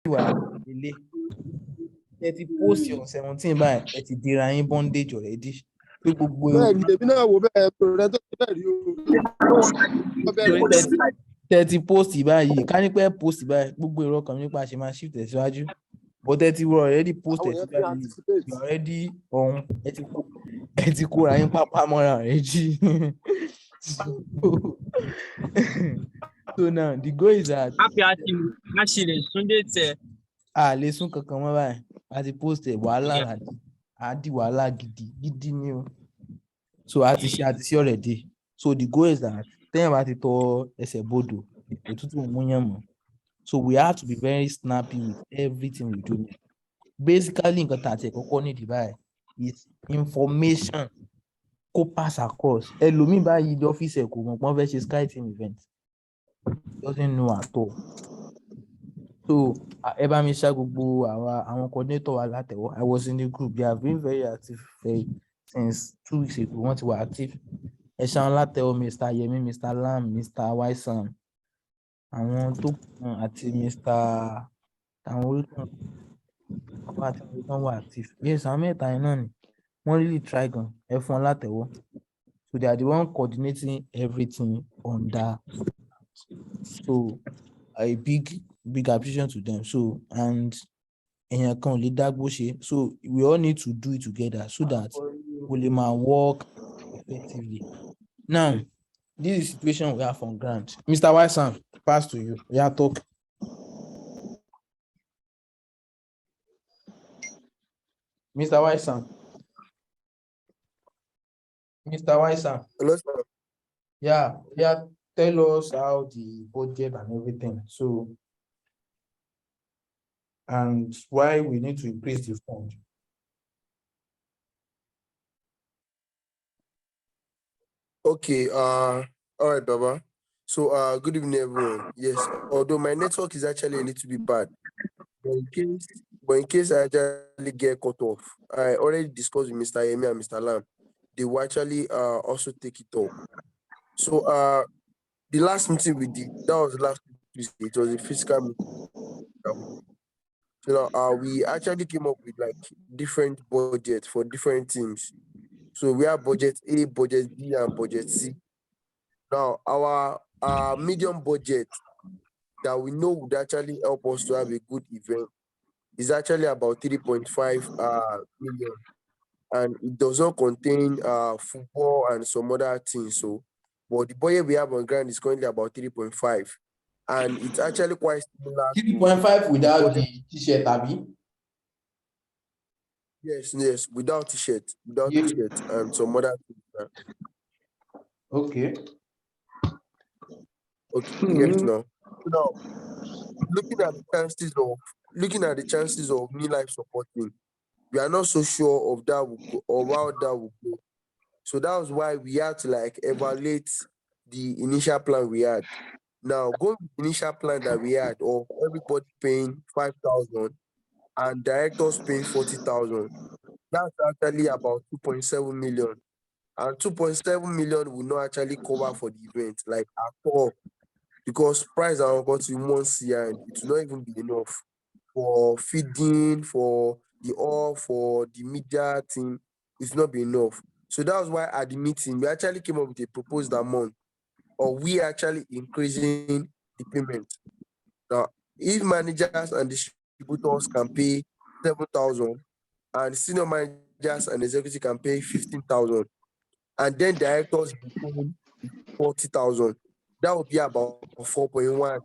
wà ilé ẹ ti post on 17 báyìí ẹ ti dira yín bondage already pé gbogbo bẹ́ẹ̀ ni èmi náà wò bẹ́ẹ̀ rẹ tó ti bẹ́ẹ̀ rí o. tẹ ti post báyìí ká ní pé post báyìí gbogbo èrò ọkàn nípa ṣe máa shift tẹ̀síwájú but ẹ ti wọ already post ẹ ti báyìí you already on ẹ ti kóra yín pápá mọ́ra already. So now the goal is that actually Sunday tẹ a lè sún kankan mọ́ báyìí a ti post ẹ̀ wàhálà láti a di wàhálà gidi ni o so a ti ṣe already so the goal is that téèyàn bá ti tọ ẹsẹ̀ bodò òtútù mú yàn mọ́ so we have to be very snappy with everything we do basically nǹkan tá a ti kọ́kọ́ nídìí báyìí is information kó pass across ẹlòmíì báyìí ní ọ́fíìsì ẹ̀ kò mọ̀ pọ́n fẹ́ ṣe Skyteam event doesn't know at all so ẹ bá mi ṣá gbogbo àwọn coordinator wa látẹ̀wọ́ I was in the group they have been very active since 2 weeks ago wọ́n ti wà active ẹ ṣá wọn látẹ̀wọ́ Mr. Yemi Mr. Lam Mr. Waisan àwọn tó kàn àti Mr. àwọn olùkọ́ àwọn àti àwọn wà active yes àwọn mẹ́ta yẹn náà ni wọ́n really try gan ẹ fún wọn látẹ̀wọ́ so they are the one coordinating everything on that so a big appreciation to them so and èèyàn kan ò lè dágbó ṣe so we all need to do it together so that we lè máa work effectively now this is the situation we have on ground Mr. Waisan pass to you we are talk. Mr. Waisan. Hello, sir. Yeah, tell us how the budget and everything. So, and why we need to increase the fund. Okay, all right, Baba. So, good evening, everyone. Yes, although my network is actually a little bit bad, but in case I actually get cut off, I already discussed with Mr. Yemi and Mr. Lam. They will actually also take it up. So, the last meeting we did, that was last Tuesday. It was a fiscal meeting. So now, we actually came up with like different budgets for different teams. So we have budget A, budget B, and budget C. Now, our medium budget that we know would actually help us to have a good event is actually about 3.5 million. And it does not contain football and some other things. So, but the budget we have on ground is currently about 3.5. And it's actually quite similar. 3.5 without the t-shirt, Abby? Yes, without t-shirt, and some other things. Okay. Yes, now, looking at the chances of me life supporting, we are not so sure of that or how that will go. So that was why we had to like evaluate the initial plan we had. Now, going with the initial plan that we had of everybody paying 5,000 and directors paying 40,000, that's actually about 2.7 million. And 2.7 million will not actually cover for the event, like at all, because price are going to once year and it will not even be enough for feeding, for the all, for the media team. It's not be enough. So that was why at the meeting we actually came up with a proposed amount, or we actually increasing the payment. Now, if managers and distributors can pay 7,000, and senior managers and executives can pay 15,000, and then directors paying 40,000, that would be about 4.1.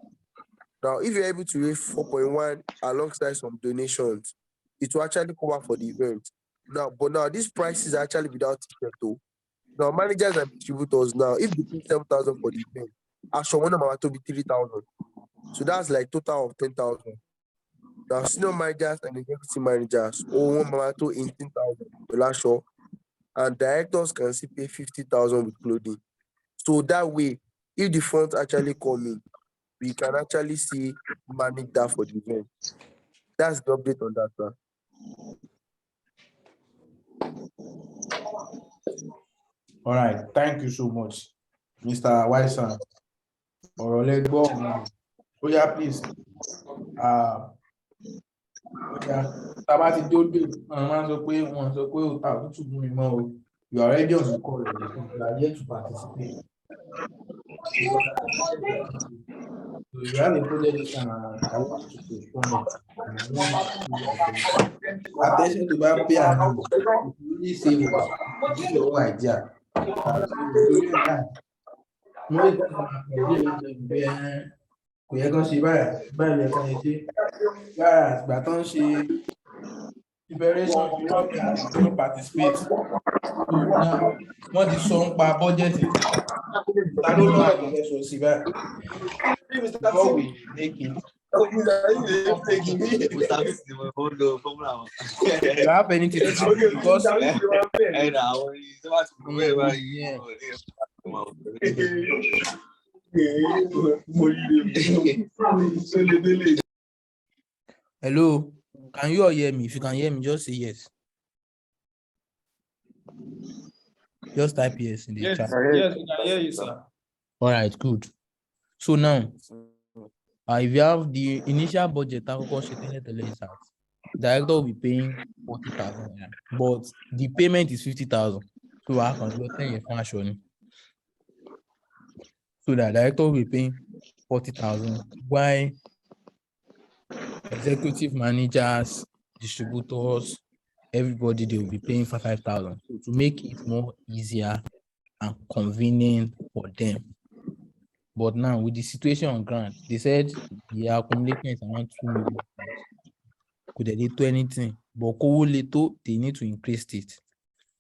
Now, if you're able to raise 4.1 alongside some donations, it will actually cover for the event. Now, this price is actually without t-shirt though. Now, managers and distributors now, if they pay 7,000 for the event, actually one amount to be 3,000. So that's like total of 10,000. Now, senior managers and executive managers owe one amount to 18,000 last show, and directors can still pay 50,000 with clothing. So that way, if the funds actually come in, we can actually see manage that for the event. That's the update on that, sir. All right, thank you so much, Mr. Waisan. Or let's go. Oh yeah, please. Yeah. Tàbá ti dódò, àwọn máa ń sọ pé wọ́n sọ pé òtà òtútù mú mi mọ́ o. You are already on the call already. You are here to participate. So if you have a project this time around, I want you to postpone it. And I want you to do your attention. Attention to that pay and it really save us. Give your own idea. Mo lè tẹ́lẹ̀ máa complain lọ́jọ́ ìgbé kò yẹ kán ṣe báyìí yẹ kán ṣe. Yàrá àgbà tó ń ṣe preparation you don't participate. So now wọ́n ti sọ ń pa budget. Ta ló lọ́wọ́ ìgbẹ́ sọ sí báyìí? Before we make it. You have anything to say because hello, can you all hear me? If you can hear me, just say yes. Just type yes in the chat. Yes, we can hear you, sir. All right, good. So now, if you have the initial budget, director will be paying 40,000, but the payment is 50,000. So I can go 10 years. So the director will be paying 40,000. Why? Executive managers, distributors, everybody, they will be paying for 5,000. So to make it more easier and convenient for them. But now with the situation on ground, they said they are accumulating around 2 million. Could they do anything? But they need to increase it.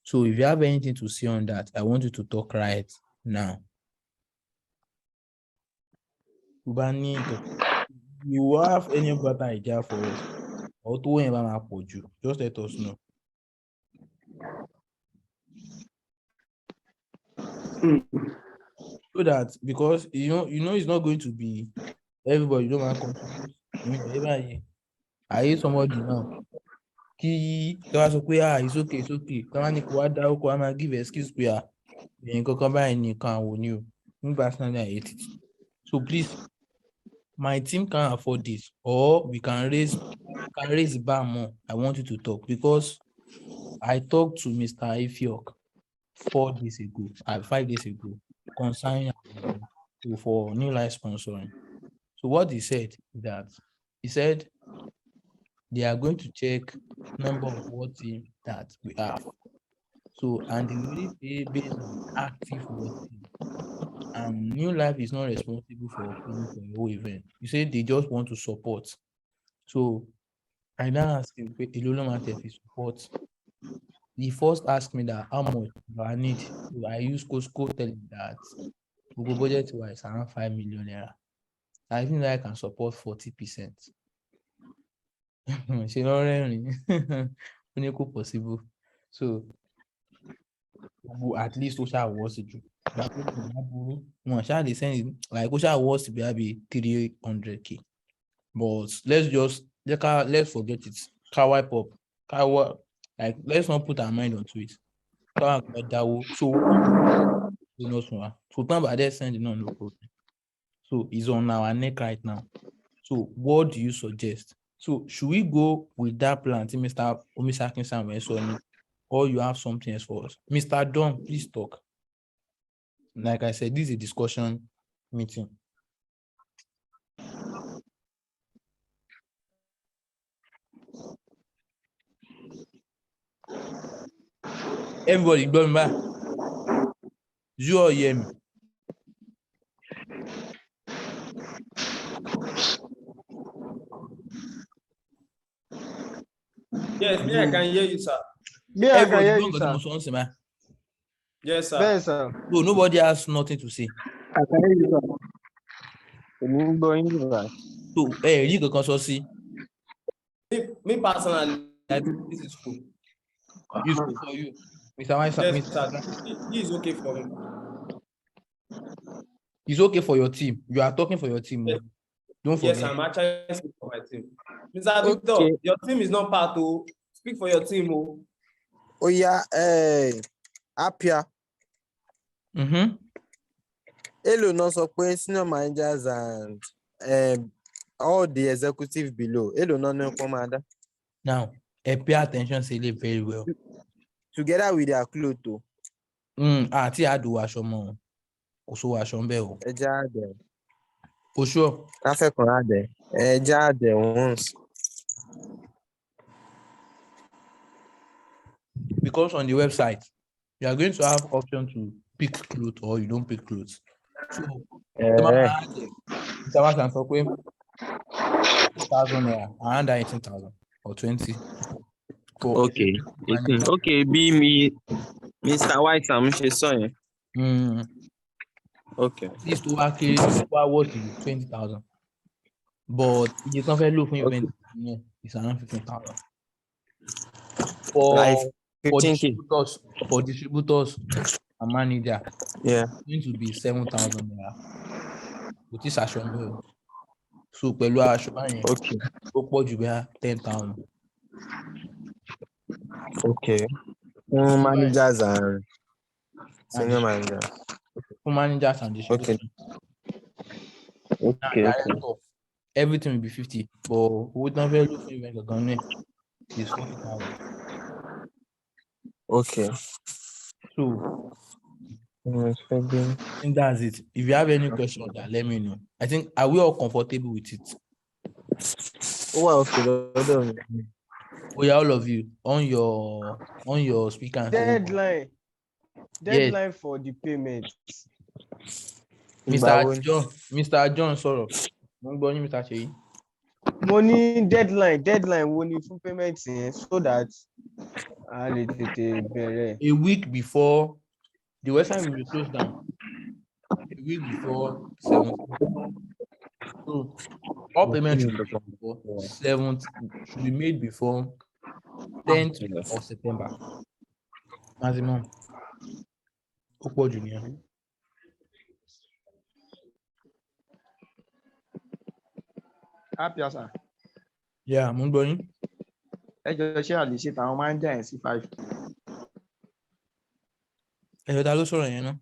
So if you have anything to say on that, I want you to talk right now. You have any better idea for us? Or to just let us know. So that because you know it's not going to be everybody don't want to contribute. I hear somebody now. It's okay. Come on, give excuse so please, my team can't afford this, or we can raise the bar more. I want you to talk because I talked to Mr. Ifiok 5 days ago concerning for New Life sponsoring. So what he said is that he said they are going to check number of what team that we have. So and they really pay based on active work team. And New Life is not responsible for paying for your whole event. You say they just want to support. So I now asked him if he support. He first asked me that how much do I need. So I use Costco telling that Google budget wise around 5 million naira. I think that I can support 40%. She not possible. So at least Osha was it. They send like Osha was to be 300k. But let's forget it. Wipe up. Like let's not put our mind onto it. So by that sending no problem. So it's on our neck right now. So what do you suggest? So should we go with that plan, Mr. Omisakin, or you have something else for us? Mr. Don, please talk. Like I said, this is a discussion meeting. Everybody, go back. You all hear me? Yes, me, I can hear you, sir. Yeah, I can hear you, sir. Yes, sir. Yes, sir. So nobody has nothing to say. I can hear you, sir. So, you can also see. Me personally, I think this is cool. It's good for you. Mr. Weinstein, yes, sir. He is okay for me. It's okay for your team. You are talking for your team. Yes. Don't forget. Yes, I'm actually speaking for my team. Mr. Victor, your team is not part of. Speak for your team. Oh yeah, Apia. Hello, no so senior managers and all the executive below. Hello, no commander. Now, pay attention to it very well. Together with their clothes too. Àti àdùn aṣọ mọ́ kò sówó aṣọ ń bẹ̀ o. Ẹja there. For sure. Cafe kan there. Ẹja there once. Because on the website, you are going to have option to pick clothes or you don't pick clothes. So, someone can talk with 1,000 naira, around 18,000 or 20. Okay. Okay, be me, Mr. White, I'm sure. Okay. This to work worth 20,000. But you can't very low for event. No, it's around 15,000. For distributors and manager, Yeah. it's going to be 7,000 naira. With this action bill. So pẹ̀lú aṣọ báyẹn, Okay. ó pọ̀ jù bí 10,000. Okay. Managers and senior managers. For managers and distributors. Okay. Everything will be 50, but we don't very look for event again. It's 40,000. Okay. So I think that's it. If you have any question on that, let me know. I think are we all comfortable with it? Oh, okay. We are all of you on your speaker. And Deadline. Yes. Deadline for the payment. Mr. John, sorry. Mr. Sheyi. Money deadline wo ni fún payment yẹn so that a lè tètè bẹ̀rẹ̀. A week before the website will be closed down. A week before 7th. So all payments should be made before 7th, should be made before 10th of September. Maximum. Opo Junior. Happy sir. Yeah, mo ń gbọ́ yín. Ẹ jọ ṣé a lè ṣe tàwọn máa ń jà ẹ̀ sí 5. Ẹ̀yọ́ ta ló sọ̀rọ̀ yẹn náà?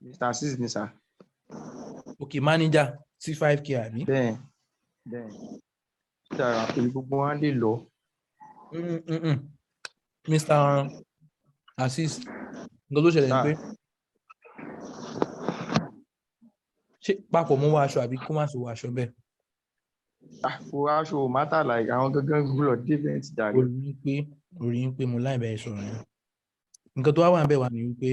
Mr. Sis ni sir. Okay, manager sí 5K àbí? Bẹ́ẹ̀. Dára pé gbogbo wọn lè lọ. Mr. Assis, nǹkan tó ṣẹlẹ̀ ni pé ṣé papọ̀ mọ́ wọ aṣọ àbí kó má sí wọ aṣọ bẹ́ẹ̀? Kò aṣọ ò mátà like àwọn gangan gbúdọ̀ débẹ̀ntì dàrí. Orí ń pé mo láì bẹ́ẹ̀ sọ̀rọ̀ yẹn. Nǹkan tó wá wà ń bẹ̀ wà ní wípé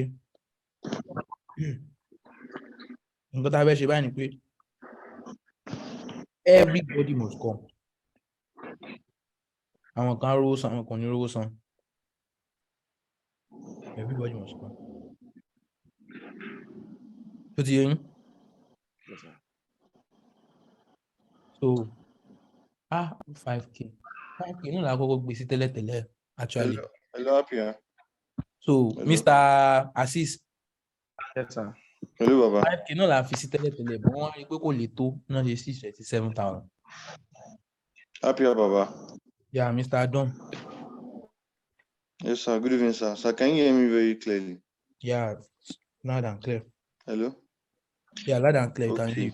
nǹkan tá a fẹ́ ṣe báyìí ni pé everybody must come. Àwọn kan rówó san, àwọn kan ní rówó san. Everybody must come. Tó ti yé yín? So 5K náà la kọ́kọ́ gbé sí tẹ́lẹ̀tẹ́lẹ̀ actually. Hello, Apia. So Hello. Mr. Assis. Yes, sir. Hello, Baba. 5K náà la fi sí tẹ́lẹ̀tẹ́lẹ̀ bọ́ wọ́n rí pé kò lè tó náà ṣe 637,000. Apia, Baba. Yeah, Mr. Adon. Yes, sir. Good evening, sir. Sir, can you hear me very clearly? Yeah, loud and clear. Hello? Yeah, loud and clear. Can Okay. you?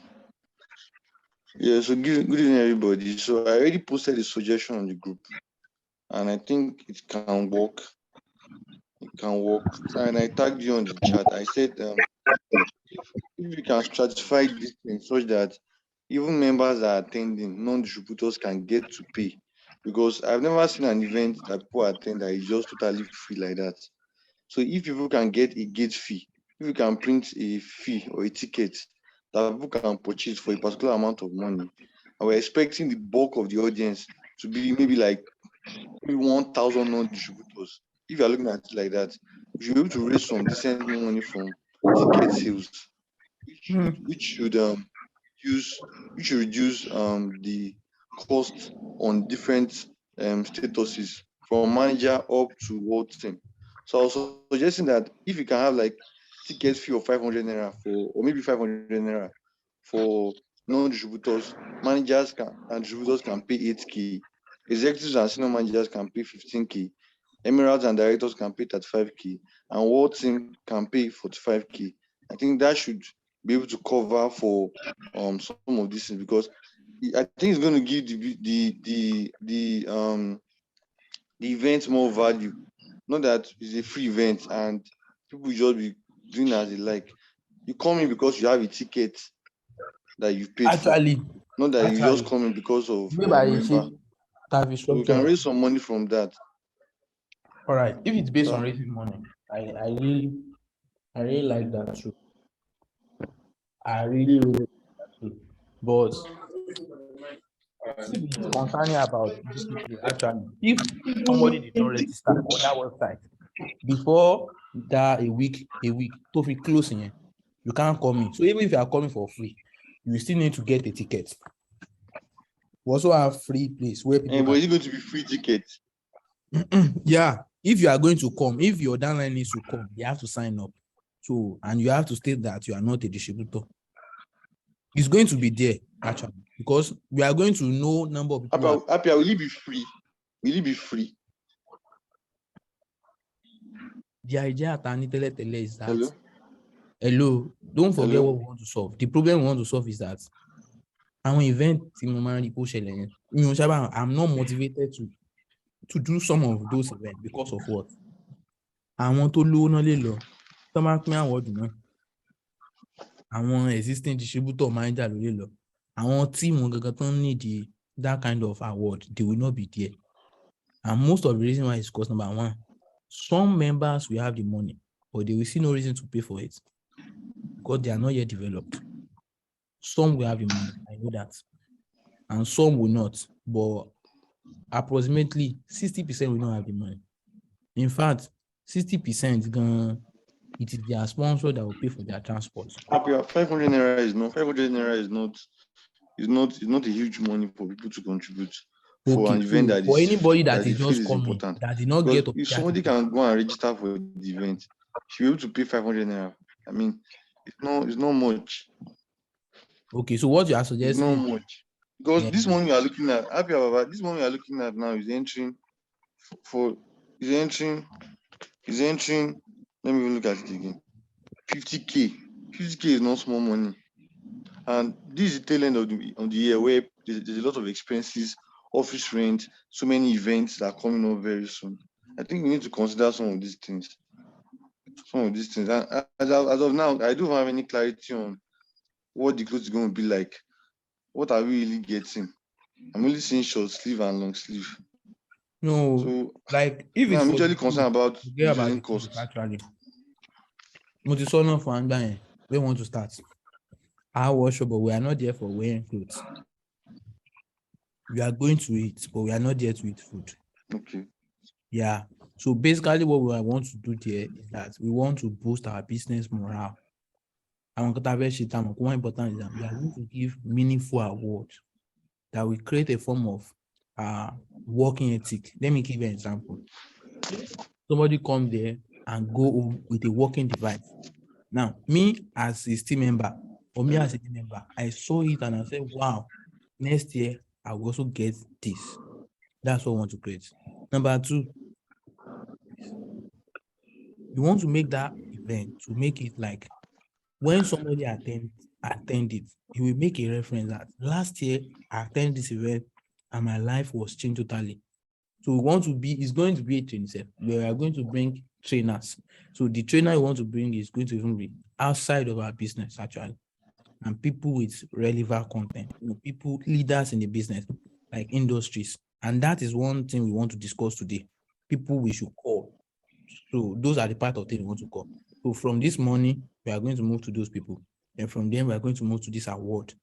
Yeah, so good evening, everybody. So I already posted a suggestion on the group, and I think it can work. It can work. And I tagged you on the chat. I said, if you can stratify this thing such that even members that are attending, non-distributors can get to pay. Because I've never seen an event that people attend that is just totally free like that. So if people can get a gate fee, if you can print a fee or a ticket that people can purchase for a particular amount of money, and we're expecting the bulk of the audience to be maybe like 1,000 non-distributors. If you're looking at it like that, we should be able to raise some decent money from ticket sales, which should reduce the cost on different statuses from manager up to world team. So I was suggesting that if you can have like ticket fee of 500 naira or maybe 500 naira for non-distributors, managers and distributors can pay 8K, executives and senior managers can pay 15K, emeralds and directors can pay 35K, and world team can pay 45K. I think that should be able to cover for some of these things, because I think it's going to give the event more value. Not that it's a free event and people just be doing as they like. You come in because you have a ticket that you've paid for. Actually, Not that you just actually, come in because of maybe I member. should have a So we structure. can raise some money from that. All right, if it's based Sir. on raising money, I really like that too. I really like that too. But if it's concerning about this people, actually, if somebody did not register on that website before that a week to be closing, you can't come in. So even if you are coming for free, you still need to get a ticket. We also have free place where people But is it going to be free ticket? yeah, if you are going to come, if your downline needs to come, you have to sign up. So, and you have to state that you are not a distributor. It's going to be there, actually, because we are going to know number of people. Apia, will it be free? Will it be free? The idea at Anitele is that, Hello? Don't forget Hello? what we want to solve. The problem we want to solve is that our event, I'm not motivated to do some of those events because of what? Àwọn tó lówó náà lè lọ, tó máa pín award náà. Àwọn existing distributor manager ló lè lọ. Àwọn tíìmù gangan tán need that kind of award, they will not be there. And most of the reason why is because number one, some members will have the money, but they will see no reason to pay for it because they are not yet developed. Some will have the money, I know that. And some will not, but approximately 60% will not have the money. In fact, 60% it is their sponsor that will pay for their transport. 500 naira is not 500 naira is not a huge money for people to contribute for an event that for is anybody that they is feel just is coming, important. that did not Because get if somebody can go and register for the event, should be able to pay 500 naira. I mean, it's not much. Okay, so what you are It's suggesting? not much. Because this money we are looking at, this money we are looking at now is entering. Let me even look at it again. 50K. 50K is not small money. And this is the tail end of the year where there's a lot of expenses, office rent, so many events that are coming up very soon. I think we need to consider some of these things. And as of now, I don't have any clarity on what the clothes is going to be like. What are we really getting? I'm only seeing short sleeve and long sleeve. No, So, like if it's I'm for usually concerned about reducing costs. Actually, Motisono for Angba, we want to start. Our workshop, but we are not there for wearing clothes. We are going to eat, but we are not there to eat food. Okay. Yeah. So basically, what we want to do there is that we want to boost our business morale. And one important is that we are going to give meaningful awards that will create a form of working ethic. Let me give you an example. Somebody come there and go home with a working device. Now, me as a team member, or me as a team member, I saw it and I said, wow, next year I will also get this. That's what I want to create. Number two, you want to make that event to make it like when somebody attend it, he will make a reference that last year I attended this event and my life was changed totally. So we want to be, it's going to be a training set. We are going to bring trainers. So the trainer we want to bring is going to even be outside of our business actually. And people with relevant content, people, leaders in the business, like industries. And that is one thing we want to discuss today. People we should call. So those are the part of things we want to call. So from this morning, we are going to move to those people. And from them, we are going to move to this award.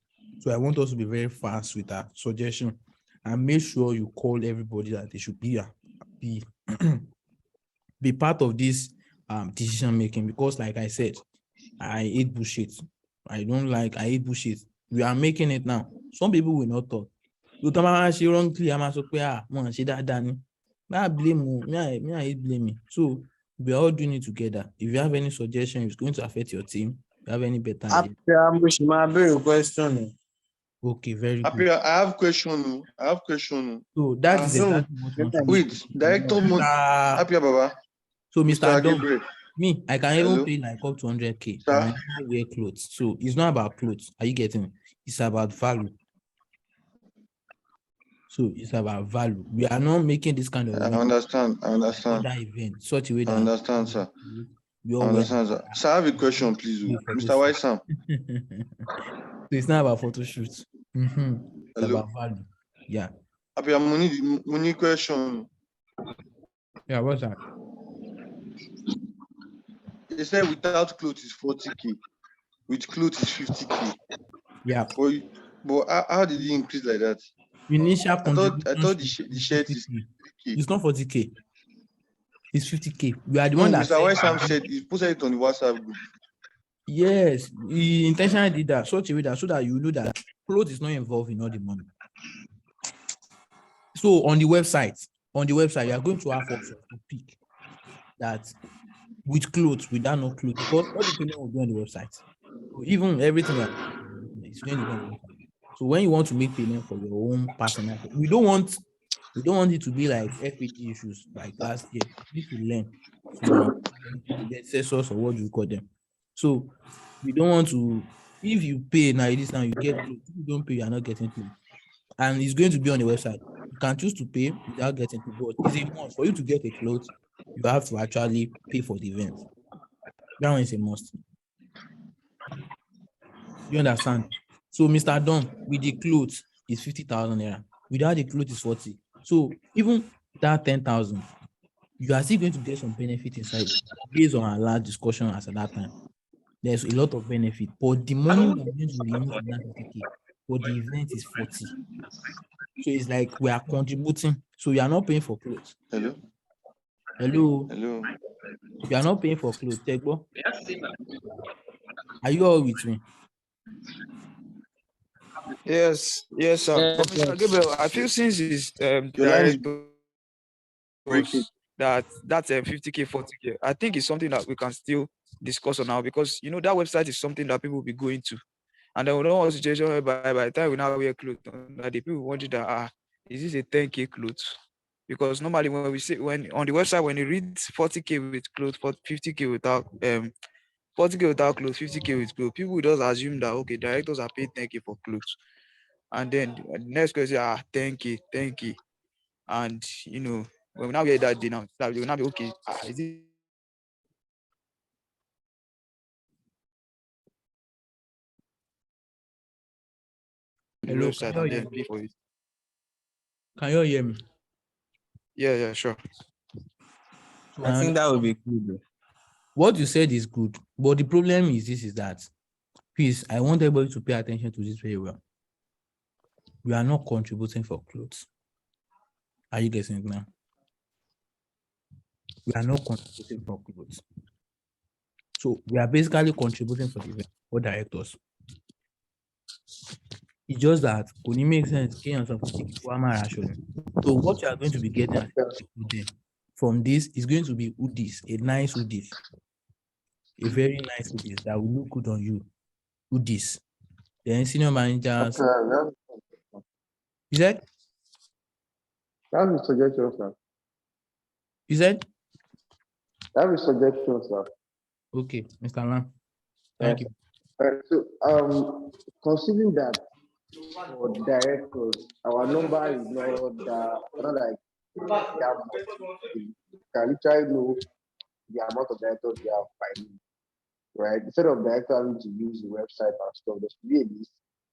So I want us to be very fast with our suggestion and make sure you call everybody that they should be part of this decision making, because like I said, I hate bullshit. I hate bullshit. We are making it now. Some people will not talk. You come and say wrongly, I'm also blame me. I hate blaming. So we are all doing it together. If you have any suggestion, it's going to affect your team. You have any better idea? Question. Okay, very good. I have question. So that is exactly what we want to do. Wait, Director Happy Baba. So Mr. Don, Gabriel. me, I can even Hello? pay like up to 100K. Sir? And I never wear clothes. So it's not about clothes. Are you getting it? It's about value. So it's about value. We are not making this kind of I event understand. I like understand. other events, such a way I that understand, sir. we I all wear understand, sir. Sir, I have a question, please. pay Oh. photo Mr. shoot. White Sam. So it's not about photo shoots. It's Hello. about value. Yeah. Abi, I'm money question. Yeah, what's that? They said without clothes is 40K. With clothes is 50K. Yeah. But how did it increase like that? Initial I thought contribution the shirt is 50K. 50K. It's not 40K. It's 50K. We are the No, one that Mr. White said, Sam said he posted it on the WhatsApp group. yes, he intentionally did that such a way that so that you know that clothes is not involved in all the money. So on the website, you are going to have options to pick that with clothes, without no clothes, because all the payment will be on the website. So even everything that is going to be on the website. So when you want to make payment for your own personal, we don't want it to be like FPT issues like last year. You need to learn from our predecessors or what you call them. So we don't want to, if you pay now, this time you get clothes. If you don't pay, you are not getting clothes. And it's going to be on the website. You can choose to pay without getting clothes, but it's a must. For you to get a clothes, you have to actually pay for the event. That one is a must. You understand? So Mr. Don, with the clothes is 50,000 naira. Without the clothes is 40. So even that 10,000, you are still going to get some benefit inside based on our last discussion as at that time. There's a lot of benefit, but the money we are going to remove from that 50K for the event is 40. So it's like we are contributing. So you are not paying for clothes. Hello? Hello, Hello? you are not paying for clothes. Tegbo, are you all with me? Yes, sir. Yes, But Mr. Gabriel, I feel since it's Your line is directors breaking. that's 50K, 40K, I think it's something that we can still discuss on now, because you know that website is something that people will be going to. And then we don't want a situation whereby by the time we now wear clothes, that the people wonder that is this a 10K clothes? Because normally when we say when on the website when it reads 40K with clothes, 50K without 40K without clothes, 50K with clothes, people will just assume that okay, directors are paid 10K for clothes. And then the next question, 10K. And you know, when we now hear that day now, that will now be okay. Is it the Hello, can website you and hear then me? pay for it? Can you hear me? Yeah, sure. So I I think that would understand. be good. What you said is good, but the problem is this: is that, please, I want everybody to pay attention to this very well. We are not contributing for clothes. Are you getting it now? We are not contributing for clothes. So we are basically contributing for the event for directors. It's just that when it makes sense, so what you are going to be getting as a day from this is going to be hoodies, a nice hoodies, a very nice hoodies that will look good on you. Hoodies. Then senior managers, you said, That's a suggestion, sir. you said, That's a suggestion, sir. okay, Mr. Lam, thank you. So, considering that for directors, our number is not like that much. You can literally know the amount of directors we have by name, right? Instead of director having to use the website and stuff, there should be a list,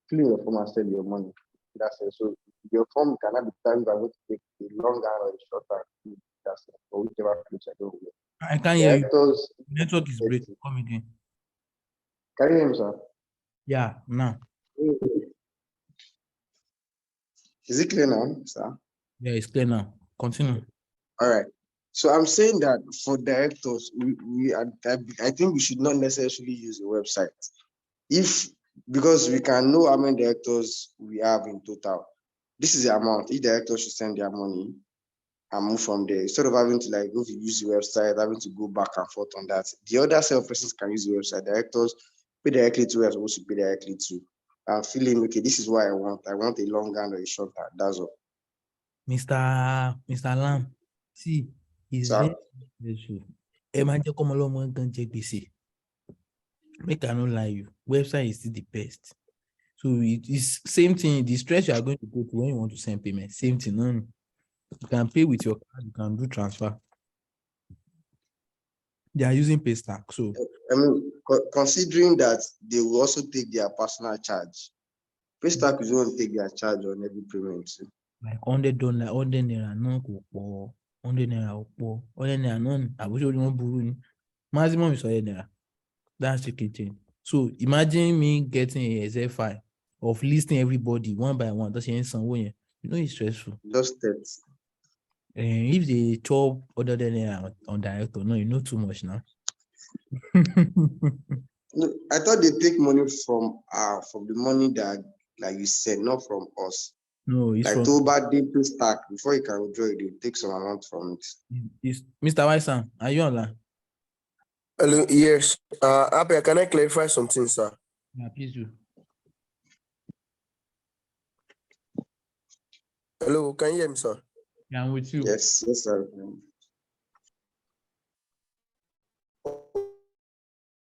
fill in your form and send your money. That's it. So your form cannot be timed by what to take the long hand or the short hand. That's it. Or whichever place I go with. I can't hear you. Directors, Network is breaking. Come again. can you hear me, sir? Yeah, now. Is it clear now, sir? Yeah, it's clear now. Continue. All right. So I'm saying that for directors, I think we should not necessarily use the website. Because we can know how many directors we have in total. This is the amount. Each director should send their money and move from there. Instead of having to like go to use the website, having to go back and forth on that. The other set of persons can use the website. Directors pay directly to who are supposed to pay directly to. I'm feeling okay, this is what I want. I want a long hand or a short hand. That's all. Mr. Lam, see, it's So very useful. Imagine come along one can check this. Make I not lie you. Website is still the best. So it is same thing. The stress you are going to go to when you want to send payment, same thing. No, you can pay with your card, you can do transfer. They are using Paystack. So I mean, considering that they will also take their personal charge, Paystack is going to take their charge on every payment. like $100, $100 no kò pọ̀, $100 ò pọ̀, $100 náà ni àbúṣe orí wọn burú ni. Maximum is $100. That's the key thing. So imagine me getting a Excel file of listing everybody one by one. That's sanwó yẹn. You know it's stressful. Just that. And if they chop other than on director, no, you know too much now. No, I thought they take money from the money that like you said, not from us. No, it's Like from to bad day Paystack before you can withdraw it, they take some amount from it. it's Mr. Wyson. Are you online? Hello, yes. Abia, can I clarify something, sir? Yeah, please do. Hello, can you hear me, sir? Yeah, I'm with you. Yes, sir.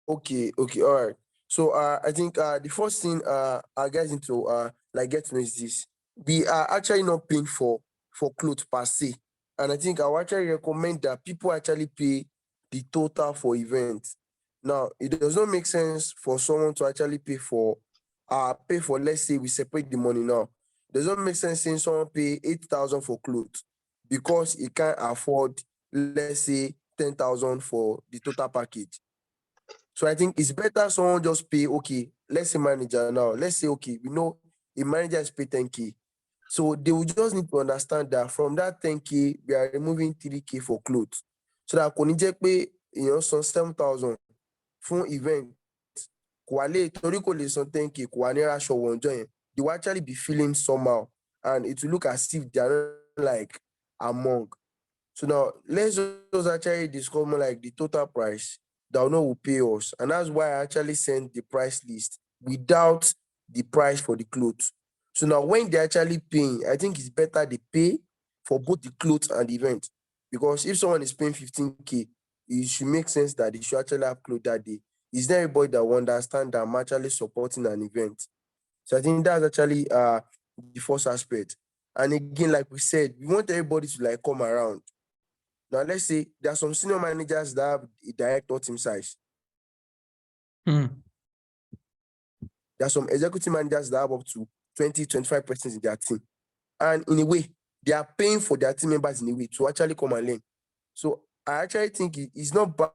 Okay, all right. So I think the first thing I get into like get to know is this. We are actually not paying for clothes per se. And I think I would actually recommend that people actually pay the total for events. Now, it does not make sense for someone to actually pay for let's say we separate the money now. It does not make sense saying someone pay 8,000 for clothes because he can't afford, let's say, 10,000 for the total package. So I think it's better someone just pay, okay, let's say manager now. Let's say, okay, we know a manager is paid 10K. So they will just need to understand that from that 10K, we are removing 3K for clothes. So that kò ní jẹ́ pé èèyàn san 7,000 fún event. Kò wá lè torí kò lè san 10K, kò wá ní aṣọ wọ̀ ọjọ́ yẹn. They will actually be feeling somehow. And it will look as if they are not like among. So now let's just actually discuss more like the total price that will pay us. And that's why I actually sent the price list without the price for the clothes. So now when they're actually paying, I think it's better they pay for both the clothes and the event. Because if someone is paying 15K, it should make sense that they should actually have clothes that day. Is there anybody that will understand that I'm actually supporting an event? So I think that's actually the first aspect. And again, like we said, we want everybody to like come around. Now, let's say there are some senior managers that have a director team size. Hmm. There are some executive managers that have up to 20, 25% in their team. And in a way, they are paying for their team members in a way to actually come and learn. So I actually think it's not bad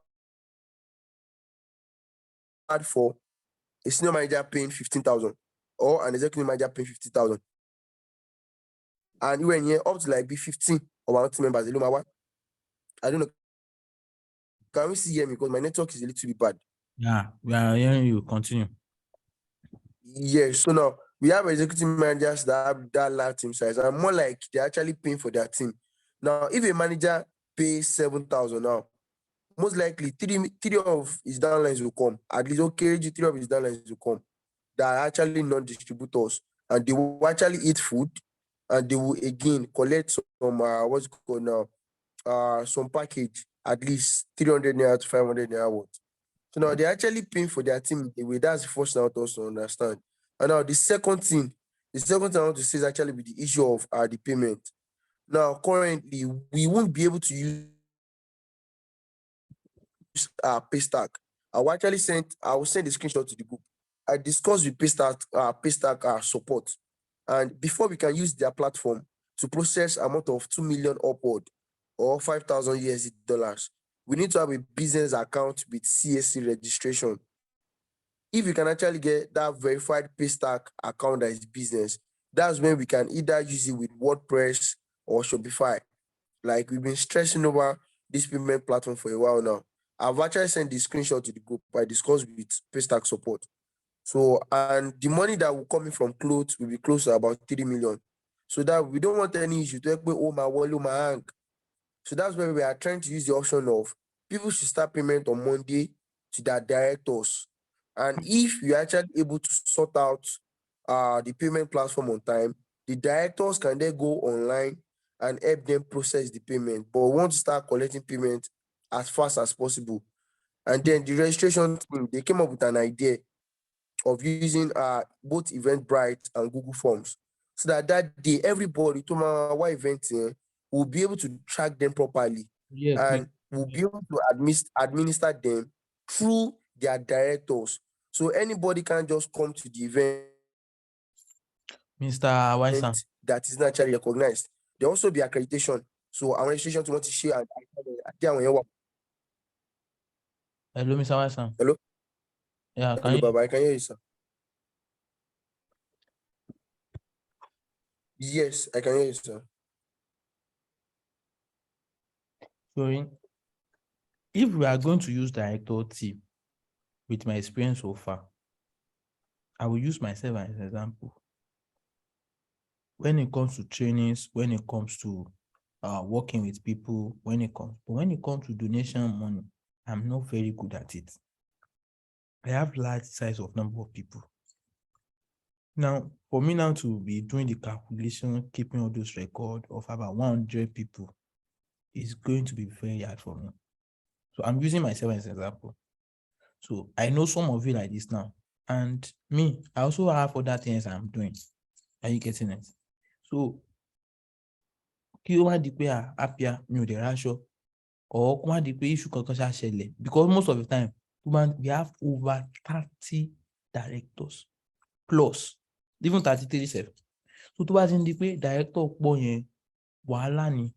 for a senior manager paying 15,000 or an executive manager paying 50,000. And you were in here up to like be 15 of our team members. I don't know. Can we see here because my network is a little bit bad? Yeah, we are hearing you. Continue. Yes. So now we have executive managers that have that large team size, and more like they're actually paying for their team. Now, if a manager pays 7,000 now, most likely three of his downlines will come. At least okay, three of his downlines will come. That are actually non-distributors, and they will actually eat food, and they will again collect some what's it called now, some package at least 300 naira to 500 naira worth. So now they're actually paying for their team in a way. That's the first thing I want us to understand. And now the second thing I want to say is actually with the issue of the payment. Now, currently, we won't be able to use Paystack. I will send the screenshot to the group. I discussed with Paystack support. And before we can use their platform to process amount of 2 million upward or 5,000 USD dollars, we need to have a business account with CSC registration. If you can actually get that verified Paystack account that is business, that's when we can either use it with WordPress or Shopify. Like we've been stressing over this payment platform for a while now. I've actually sent the screenshot to the group. I discussed with Paystack support. So, and the money that will come in from clothes will be close to about 3 million. So that we don't want any issue to oh my wallet, my hank. So that's where we are trying to use the option of people should start payment on Monday to their directors. And if you're actually able to sort out the payment platform on time, the directors can then go online and help them process the payment. But we want to start collecting payment as fast as possible. And then the registration team, they came up with an idea of using both Eventbrite and Google Forms, so that day everybody to my event will be able to track them properly Yeah, and will be able to administer them through their directors. So anybody can just come to the event Mr. Waisan. that is naturally recognized. There also be accreditation. So our registration to want to share and Hello, Mr. Waisan. hello, Yeah, can hello, you? Baba, I can hear you, sir. Yes, I can hear you, sir. Sorry. If we are going to use director team with my experience so far, I will use myself as an example. When it comes to trainings, when it comes to working with people, when it comes to donation money, I'm not very good at it. I have large size of number of people. Now, for me now to be doing the calculation, keeping all those records of about 100 people is going to be very hard for me. So I'm using myself as an example. So I know some of you like this now. And me, I also have other things I'm doing. Are you getting it? So, kí ó má di pé apia mi ò dẹ̀ ráṣọ, or kó má di pé issue kankan ṣá ṣẹlẹ̀, because most of the time we have over 30 directors plus, even 33 sef. So tó bá ti ń di pé director pọ̀ yẹn wàhálà ni.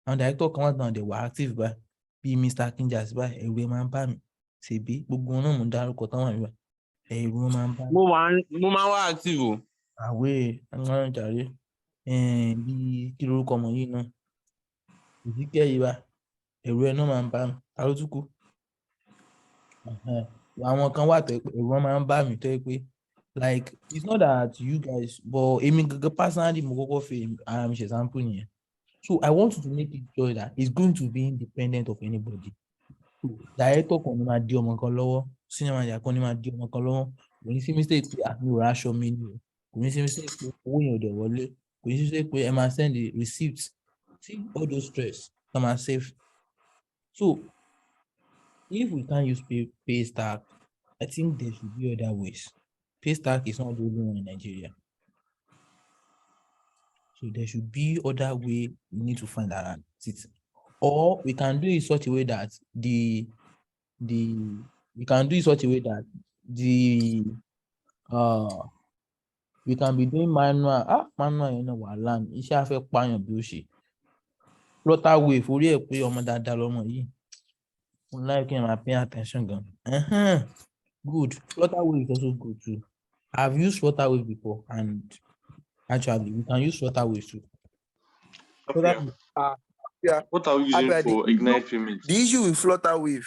Àwọn director kan wà náà dẹ̀ wà active báyìí bí Mr. Kinjas báyìí, ẹ̀rù ẹ̀ máa ń bà mí. Ṣèbí gbogbo wọn náà mò ń dárúkọ tán wà níbẹ̀. Ẹ̀rù wọn máa ń bà mí. Mo máa ń wá active o. Àwẹ̀ àwọn jàre. Bí kí lorúkọ ọmọ yìí náà? Ìdíkẹ́ yìí bá ẹ̀rù ẹ̀ náà máa ń bà mí. Ta ló tún kù? Àwọn kan wà tó yẹ pé ẹ̀rù wọn máa ń bà mí tó yẹ pé like it's not that you guys, but èmi gangan personally mo kọ́kọ́ fi ara mi ṣe example nìyẹn. So I want you to make it sure that it's going to be independent of anybody. So director kan ní máa di ọmọ kan lọ́wọ́, senior manager kan ní máa di ọmọ kan lọ́wọ́. Kò ní sí mistake pé àmì ò ráṣọ mi ni o. Kò ní sí mistake pé owó yẹn ò dẹ̀ wọlé. Kò ní sí mistake pé ẹ máa send the receipts. See all those stress come and save. So if we can't use pay stack, I think there should be other ways. Pay stack is not the only one in Nigeria. So there should be other way we need to find around it. Or we can do it such a way that we can be doing manual. Manual yẹn náà wà lánàá. Iṣẹ́ afẹ́ pààyàn bí ó ṣe. Flutterwave orí ẹ̀ pé ọmọ dáadáa lọmọ yìí. Mo like him, I pay attention gan. Good. Flutterwave is also good too. I've used Flutterwave before, and actually we can use Flutterwave too. Yeah. What are we using for Ignite payments? The issue with Flutterwave.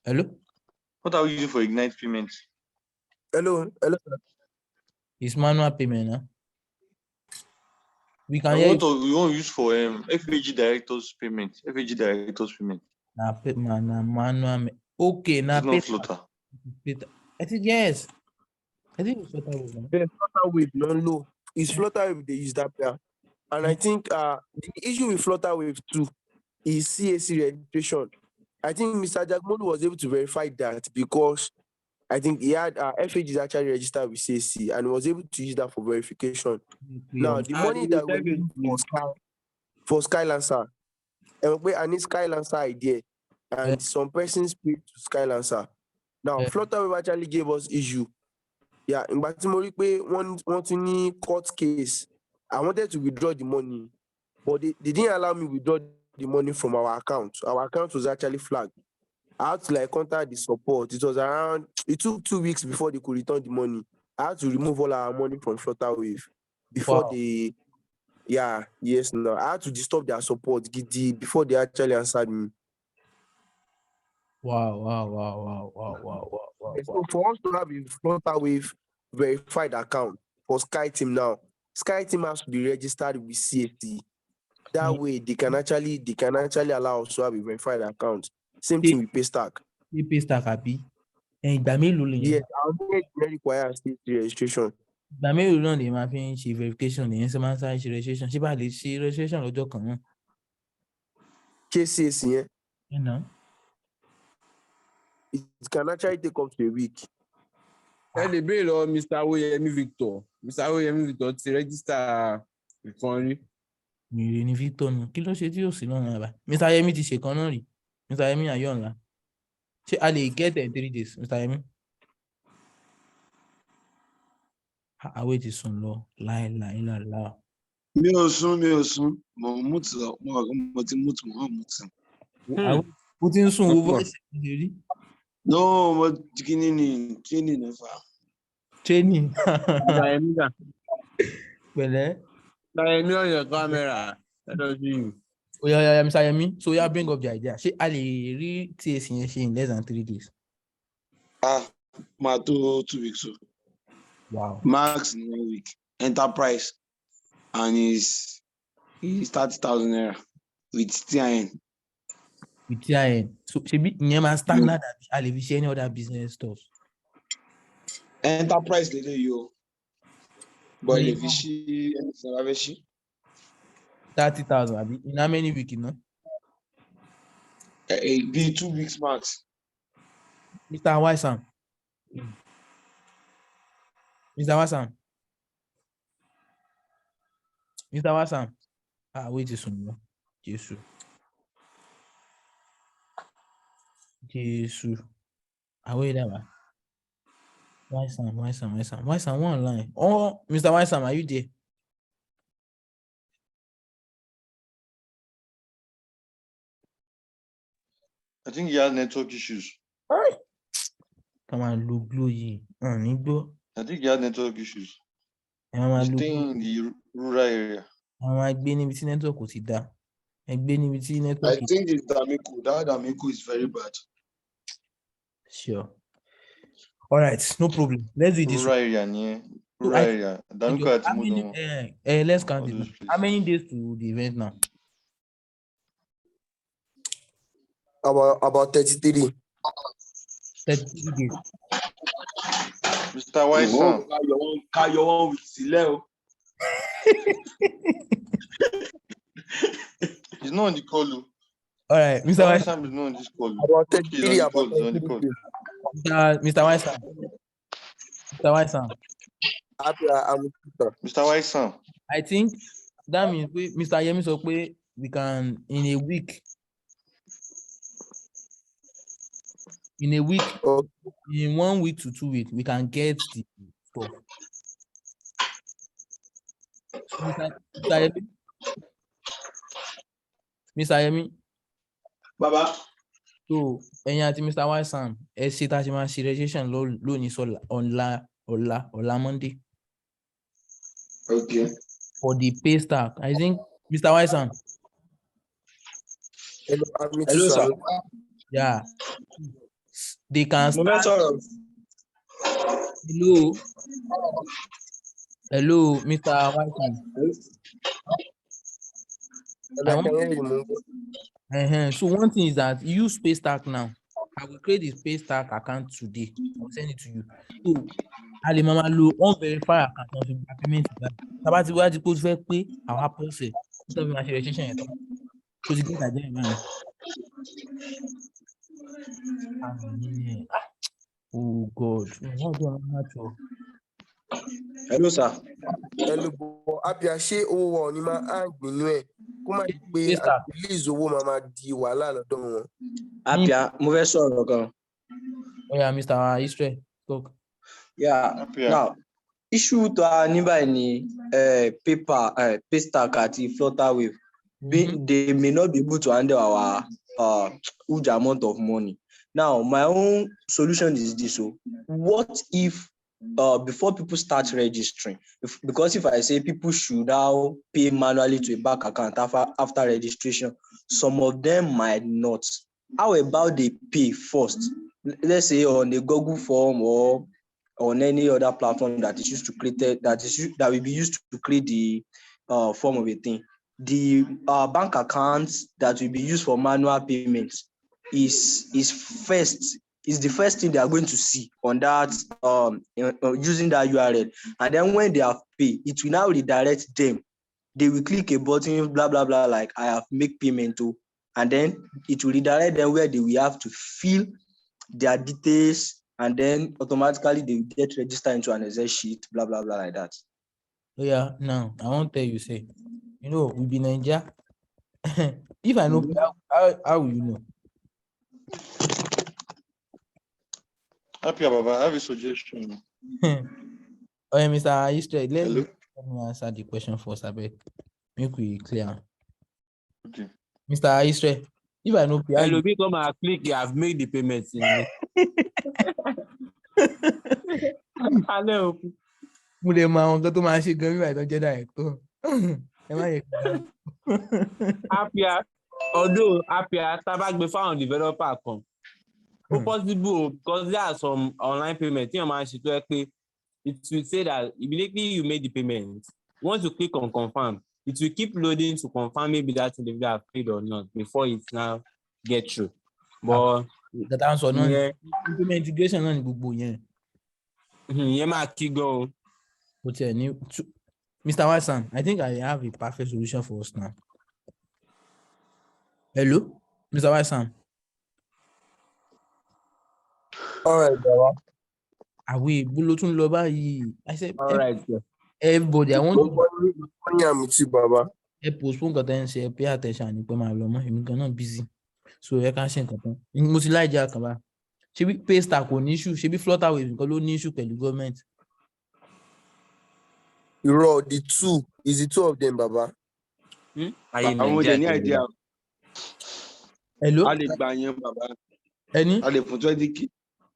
Hello? What are we using for Ignite payments? Hello. It's manual payment, huh? We can And hear what we want to use for FAG directors payment? FAG directors payment. Manual. Okay, now It's not Flutter. I think yes. I think it's Flutterwave. Then Flutterwave no. It's Flutterwave they use that there. And I think the issue with Flutterwave too is CAC registration. I think Mr. Jagmolu was able to verify that because I think he had FAG is actually registered with CAC and was able to use that for verification. Now the money that we use for Skylancer, and I need Skylancer idea, and some persons paid to Skylancer. Now Flutterwave actually gave us issue. Yeah, in Batimori one court case. I wanted to withdraw the money, but they didn't allow me to withdraw the money from our account. Our account was actually flagged. I had to contact the support. It took 2 weeks before they could return the money. I had to remove all our money from Flutterwave before I had to disturb their support before they actually answered me. Wow. So for us to have a Flutterwave verified account for Skyteam now, Skyteam has to be registered with CAC. That way they can actually allow us to have a verified account. Same thing with Paystack. Paystack happy. Ìgbà mélòó lè Yes, our money require state registration. Ìgbà mélòó náà lè máa fi ń ṣe verification lèyẹn ṣe máa ń sáré ṣe registration. Ṣé bá lè ṣe registration lọ́jọ́ kan náà? KCAC, You know? it can actually take up to a week. ẹ lè béèrè lọ Mr. Oyemi Victor. Mr. Oyemi Victor ti register ìkan rí. Mèrè ni Victor nù. Kí ló ṣe tí yóò sí lọ́nà àbá? Mr. Yemi ti ṣèkan náà rí. Mr. Yemi ayọ̀ ńlá. Ṣé a lè get in 3 days, Mr. Yemi? Àwẹ̀ ti sùn lọ láìláìláìlá. Mi ò sún. Mo mú ti lọ, mo ti mú ti. Àwẹ̀ ó ti ń sùn owó voice ṣe rí. No, mo kíní ni training ní fa. Training. Oyemi dà. Pẹ̀lẹ́. Oyemi on your camera. Let us see you. Oya, Mr. Yemi. So ya bring up the idea. Ṣé a lè rí TAC yẹn ṣe in less than 3 days? Máa tó 2 weeks o. Wow. Max in 1 week. Enterprise. And he's 30,000 naira with TIN. With TIN. So ṣebí ìyẹn máa standard àbí a lè fi ṣe any other business stuff? Enterprise lele yo. But Really? le fi ṣí anything la fẹ́ ṣí. 30,000 àbí? In how many weeks, you know? Be 2 weeks max. Mr. Waisam. Mr. Waisam. Mr. Waisam. Wait a second. Jesus. Wait there. Waisam, one online. Oh, Mr. Waisam, are you there? I think he has network issues. Come on, look, glowy. Nigbo. I think he has network issues. He's staying in the rural area. I think it's network. I think it's Damiko. That Damiko is very bad. Sure. All right, no problem. Let's do this. Rural area, yeah. Rural area. Let's count it. How many days to the event now? About 33. 33 days. Mr. Waisam. Your one with Sileo. He's not on the call. All right, Mr. Waisam is not on this call. About 33. Mr. Waisam. Mr. Waisam. Mr. Waisam. I think that means Mr. Yemi so we can in a week. In 1 week to 2 weeks, we can get the stuff. Mr. Yemi. Baba. So, Mr. Waisam, ṣe tá ṣe máa ṣe registration lónìí ọ̀la Monday. Okay. For the pay stack, I think Mr. Waisam. Hello, sir. Yeah. They can start. Hello, Mr. Waisam. So one thing is that you use Paystack now. I will create this Paystack account today. I will send it to you. So, Ali Mama lo unverified account of payment. Tabati wa di post pay our process. So we machine registration yẹn. So the data there man. Oh God. Hello, sir. Hello, Apia ṣé owó wọn ni máa hang nínú ẹ̀ kó má di pé release owó máa di wàhálà lọ́dọ̀ wọn. Apia, mo fẹ́ sọ̀rọ̀ kan. Oh yeah, Mr. Israel, talk. Yeah. Now, issue to our neighbor ni Paystack àti Flutterwave. They may not be able to handle our huge amount of money. Now, my own solution is this. So, what if before people start registering, because if I say people should now pay manually to a bank account after registration, some of them might not. How about they pay first? Let's say on a Google form or on any other platform that is used to create that will be used to create the form of a thing. The bank accounts that will be used for manual payments is the first thing they are going to see on that using that URL. And then when they have paid, it will now redirect them. They will click a button, blah blah blah, like I have make payment to, and then it will redirect them where they will have to fill their details and then automatically they get registered into an Excel sheet, blah blah blah like that. Oh yeah, now I won't tell you, say, we be Ninja. If I know, how will you know? Happy Baba, I have a suggestion. Oh, yeah, Mr. Easter, let Hello? me answer the question first, I beg. Make we clear. Okay. Mr. Easter, if I know, Hello, come and click. You have made the payment. Hello. mo lè mọ àwọn nǹkan tó máa ṣe gan nígbà tó jẹ́ director. Ẹ má yẹ kí n dáhùn. Apia, although Apia, Tabagbe found developer kan. Possible because there are some online payments. You man should it will say that immediately you made the payment. Once you click on confirm, it will keep loading to confirm maybe that individual have paid or not before it now get through. But That answer náà yeah, implement integration náà ni gbogbo yẹn. yeah, ma keep going. Ó tiẹ̀ ní Mr. Watson, I think I have a perfect solution for us now. Hello, Mr. Watson. All right, Baba. Àwẹ̀ ìbú ló tún lọ báyìí. I said, All right. Yeah. everybody, I want to I'm with you, Baba. postpone nǹkan tẹ́ ń ṣe, pay attention ní pé máa lọ mọ́, èmi gan náà busy. So ẹ ká ṣe nǹkan tán. Mo ti láì jẹ́ àkànbá. Ṣebí Paystack kò ní issue, ṣebí Flutterwave nǹkan ló ní issue pẹ̀lú government. You're the two. Is the two of them, Baba? Àwọn jẹ ní idea. Hello? A lè gbà yẹn bàbá. Ẹni? A lè fún 20k.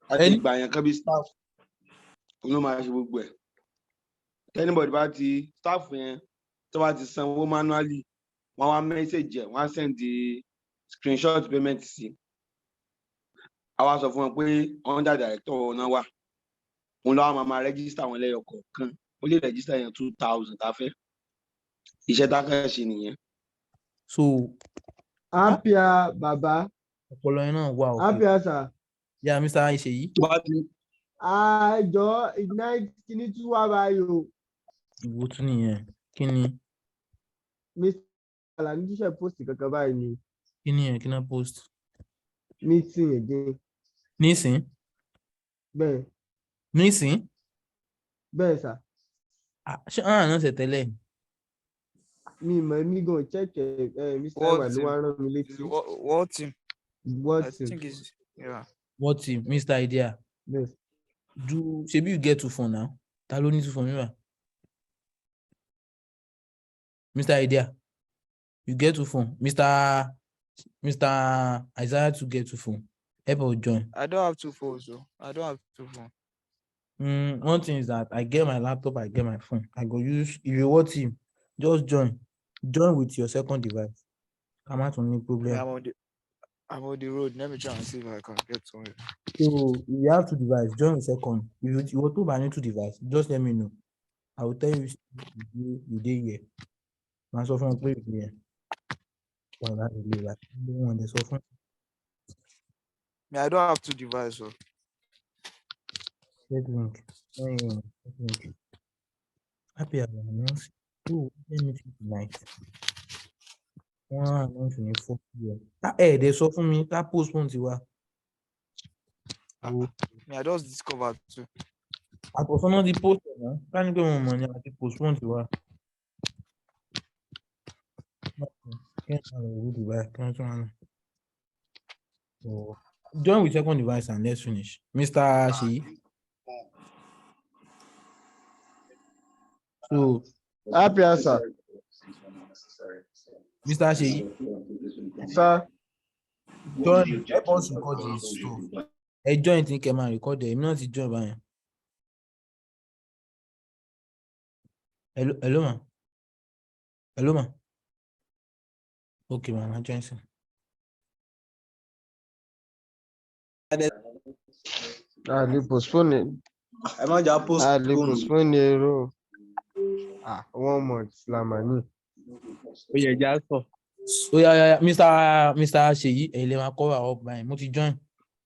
A lè gbà yẹn kan bí staff. Ló máa ṣe gbogbo ẹ̀. Anybody bá ti staff yẹn tó bá ti sanwó manually, wọ́n wá message ẹ̀, wọ́n á send the screenshot payment sí. A wá sọ fún wọn pé under director náà wà. Òun lọ́wọ́ máa register wọn lẹ́yọ kọ̀ọ̀kan. Ó lè register yẹn 2,000 tá fẹ́. Iṣẹ́ tá fẹ́ ṣe nìyẹn. So Apia Baba. ọpọlọ yẹn náà wà òkè. Apia sir. Yeah, Mr. Aisheyi. Àjọ Ignite kíní tún wá báyìí o. Ìwò tún nìyẹn. Kí ni? Mr. Alani tíṣẹ̀ post kankan báyìí ni. Kí ni yẹn? Kí náà post? Meeting again. Nísìn? Bẹ́ẹ̀ Nísìn? bẹ́ẹ̀ sà. Ṣé àná ṣe tẹ́lẹ̀? Mi mọ̀ mi gan check Mr. Iwa ló wá rán mi létí. What team? What I team? think is yeah. What team? Mr. Idea. Yes. Ṣebí you get 2 phone now? Ta ló ní 2 phone níwà? Mr. Idea. You get 2 phone. Mr. Isaiah to get 2 phone. Help us join. I don't have 2 phones, so I don't have 2 phones. One thing is that I get my laptop, I get my phone. I go use, if you want team, just join. Join with your second device. I'm not on any problem. I'm on the road. Let me try and see if I can get somewhere. So if you have 2 devices, join with second. If you want to buy 2 devices, just let me know. I will tell you you did here. And so from play here. Well, that's really right. I don't have 2 devices. So. Let link. Happy announce. Oh, let me think tonight. 124 p.m. They sọ fún mi ká postpone tiwa. I just discovered too. Àkọsọ́nà di post náà. Ká ní pé mo mọ̀ ní àti postpone tiwa. Join with second device and let's finish. Mr. Sheyi. So, Apia sir. Mr. Sheyi. Sir. Join, help us record this stuff. Join think man record it. I'm not join by. Hello, man. Hello, man. Okay, man. I join soon. Lè postpone. Ẹ má jà postpone. Lè postpone èrò. 1 month la mà ní. Ó yẹ já sọ. So yeah, Mr. Sheyi, ẹ lè máa cover up by. Mo ti join.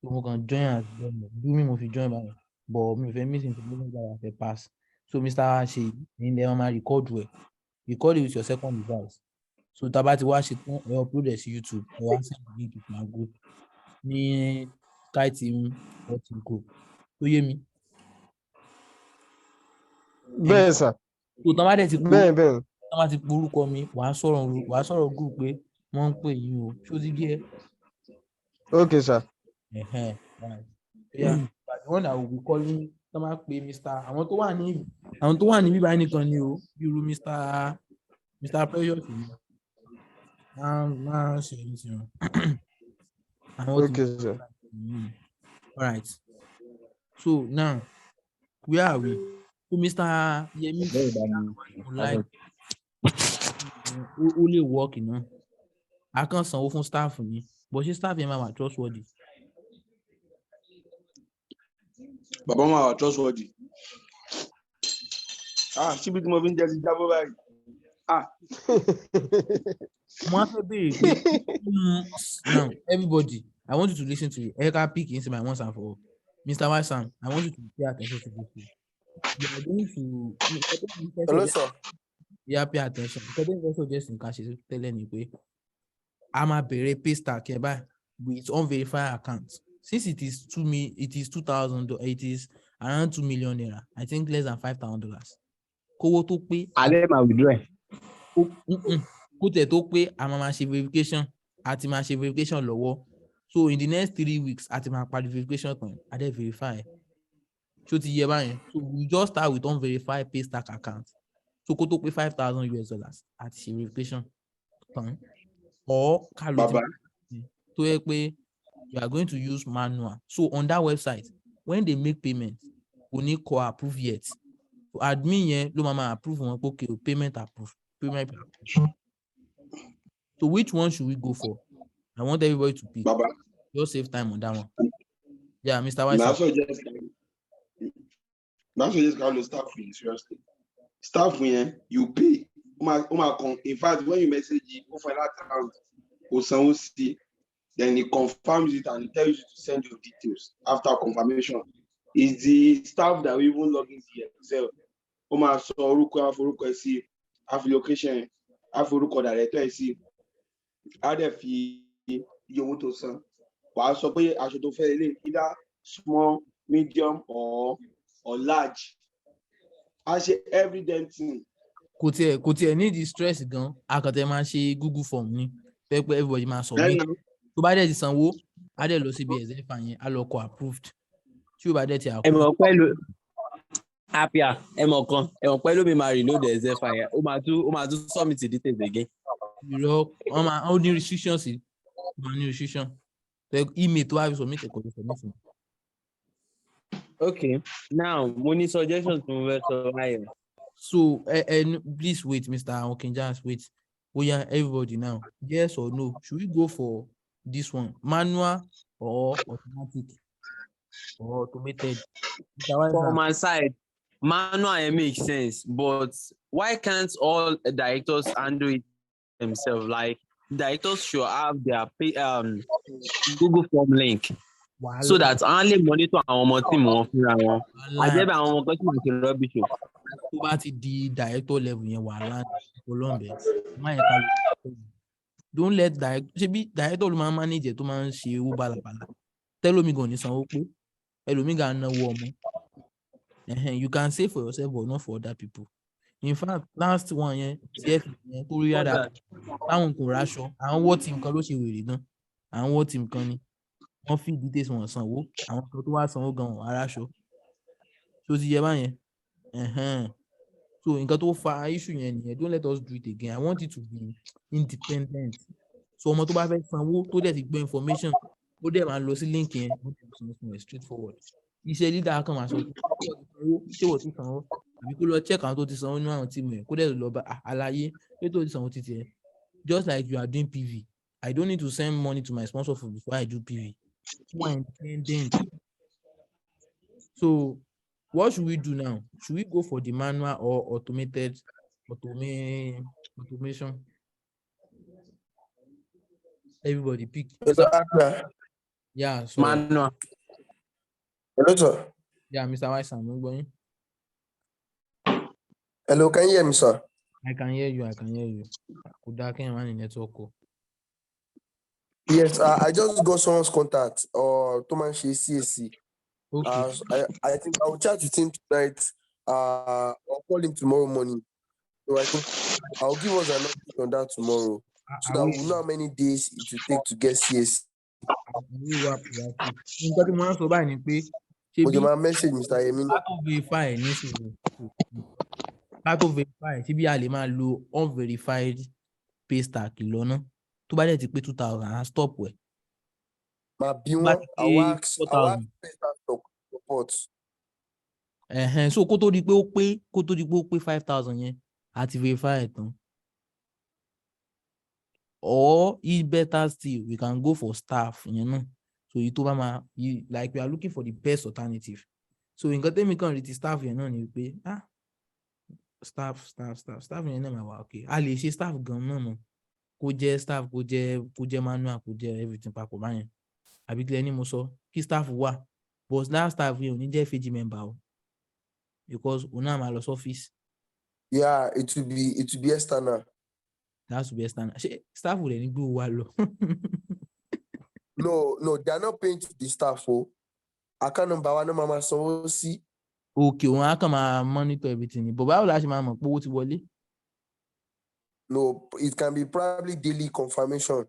Mo kàn join as do me mo fi join by. But mi fẹ́ meeting to meeting that I pass. So Mr. Sheyi, in there ma record well. Record it with your second device. So tá bá ti wá ṣe tán, ẹ upload it to YouTube. Ẹ wá send the link to my group. Ní Skyteam group. tó yé mi. Bẹ́ẹ̀ sà. tó tán bá dẹ̀ ti po Bẹ́ẹ̀. tán bá ti porúkọ mi wàá sọ̀rọ̀ group pé wọ́n ń pè yín o ṣó ti gé ẹ. Okay, sir. Right. Yeah, but the one that will be calling tán bá pe Mr. àwọn tó wà ní bíbá nìkan ni o bí irú Mr. Precious ni máa ṣe ní tiwọn. Okay, sir. All right. So now, where are we? So Mr. Yemi, like, only work, you know. I can't sanwó fún staff mi, but ṣé staff yẹn máa wà trustworthy? Bàbá máa wà trustworthy. Síbi tí mo fi ń jẹ sí jábọ́ báyìí. Mo wá fẹ́ béèrè pé now everybody, I want you to listen to Eka pick into my once and for all. Mr. Waisam, I want you to pay attention to this. You are going to. Hello, sir. Yeah, pay attention. Because then also just in cash is telling you pé a máa bẹ̀rẹ̀ pay stack here by with unverified accounts. Since it is 2,000, it is around 2 million naira. I think less than $5,000. Kówó tó pé. Alẹ́ máa withdraw ẹ̀. Kó tẹ̀ tó pé a máa ṣe verification àti máa ṣe verification lọ́wọ́. So in the next 3 weeks àti máa parí verification tán a dẹ̀ verify. So ti yẹ báyẹn. So we just start with unverified pay stack account. So kó tó pé $5,000 àti ṣe verification tán. Or Baba. tó yẹ pé you are going to use manual. So on that website, when they make payment, we need co-approve yet. So admin yẹn ló máa approve wọn pé okay, payment approved. So which one should we go for? I want everybody to pick. Baba. Just save time on that one. Yeah, Mr. Weiss. That's what just call the staff fee, seriously. Staff when you pay. In fact, when you message it, go find out account, or someone see, then he confirms it and he tells you to send your details after confirmation. It's the staff that we even log into here. So, see, have location, have director, see, other fee, you want to send. I suppose I should do either small, medium, or large. I say every damn thing. Kò tiẹ̀ need the stress gan. Akọ̀tẹ̀ máa ṣe Google form ni. Pé everybody máa submit. Tó bá dẹ̀ ti sanwó, á dẹ̀ lọ síbi ẹ̀sẹ̀ fà yẹn, á lọ kọ approved. Tí ó bá dẹ̀ ti approved. Ẹ mọ̀ pẹ́ lómi máa reload ẹ̀sẹ̀ fà yẹn. Ó máa tún submit details again. Irọ́, ó ní restriction sí. Ó máa ní restriction. Email tó wá fi submit ẹ̀kọ́ tó submit. Okay, now mo ní suggestions mo fẹ́ sọ báyìí. So, please wait, Mr. Okinjans, wait. Oh yeah, everybody now. Yes or no? Should we go for this one, manual or automatic or automated? From my side, manual makes sense, but why can't all directors handle it themselves? Like directors should have their Google form link. Wow. So that only monitor our team wọn fúnra wọn. Àjẹbẹ àwọn ọmọ kan tí wọ́n ti rubbish o. Tó bá ti di director level yẹn wàhálà Colombia. Má yẹn ká lọ. Don't let director ló máa manage tó máa ń ṣe owó bálabàla. Tẹ́lómi gan ní sanwó pé ẹlòmí gan náwó ọmọ. You can save for yourself but not for other people. In fact, last one yẹn CF yẹn tó rí yàrá táwọn kò ráṣọ àwọn wọ́ team kan ló ṣe wèrè gan. Àwọn wọ́ team kan ni. Wọ́n fi details wọn sanwó àwọn kan tó wá sanwó gan wọn aráṣọ tó ti yẹ báyẹn so nǹkan tó fa issue yẹn nìyẹn. Don't let us do it again. I want it to be independent. So ọmọ tó bá fẹ́ sanwó tó dẹ̀ ti gbọ́ information ó dẹ̀ máa lọ sí link yẹn ó dẹ̀ sanwó straight forward. Iṣẹ́ leader kan máa sọ pé ṣé wọ́n ti sanwó àbí kó lọ check àwọn tó ti sanwó nínú àwọn team ẹ̀ kó dẹ̀ lọ bá àlàyé pé tó ti sanwó títí ẹ̀. Just like you are doing PV, I don't need to send money to my sponsor before I do PV. Independent. So what should we do now? Should we go for the manual or automation? Everybody pick. Yeah, so manual. Hello, sir. Yeah, Mr. Waisam, I'm going. Hello, can you hear me, sir? I can hear you. Could I can run in network? Yes, I just got someone's contact or Thomas CAC. Okay. I think I'll chat with him tonight. I'll call him tomorrow morning. So I think I'll give us an update on that tomorrow, so that we'll know how many days it will take to get CS. Wíwá proactive. Nǹkan tí mo máa ń sọ báyìí ni pé ṣe Mo bí jẹ máa message Mr. Yemi ká náà. tó verify ẹ̀ nísìnyí ká tó verify ẹ̀ síbi a lè máa lo unverified pay stack lọ́nà tó bá dẹ̀ ti pé 2,000 á stop ẹ̀. Màá bí Tó bá wọn, ti I'll pé ask 4,000. Paystack support. So kó tó di pé ó pé 5,000 yẹn a ti verify ẹ̀ tán. Or if better still we can go for staff yẹn náà. So èyí tó bá máa like we are looking for the best alternative. So nǹkan tẹ́mi kàn retí staff yẹn náà ni pé staff yẹn náà máa wà okay. A lè ṣe staff gan náà nù. Kó jẹ́ staff kó jẹ́ manual kó jẹ́ everything papọ̀ báyẹn. Àbí kílẹ̀ ni mo sọ kí staff wà but that staff yẹn ò ní jẹ́ FAG member o because òun náà máa lọ sí office. Yeah, it will be external. That's the best standard. Ṣé staff rẹ̀ ní gbé owó wa lọ? No, they are not paying to the staff. Account number wa náà máa máa sanwó sí. Okay, òun á kàn máa monitor everything ni. But báwo la ṣe máa mọ̀ pé owó ti wọlé? No, it can be probably daily confirmation.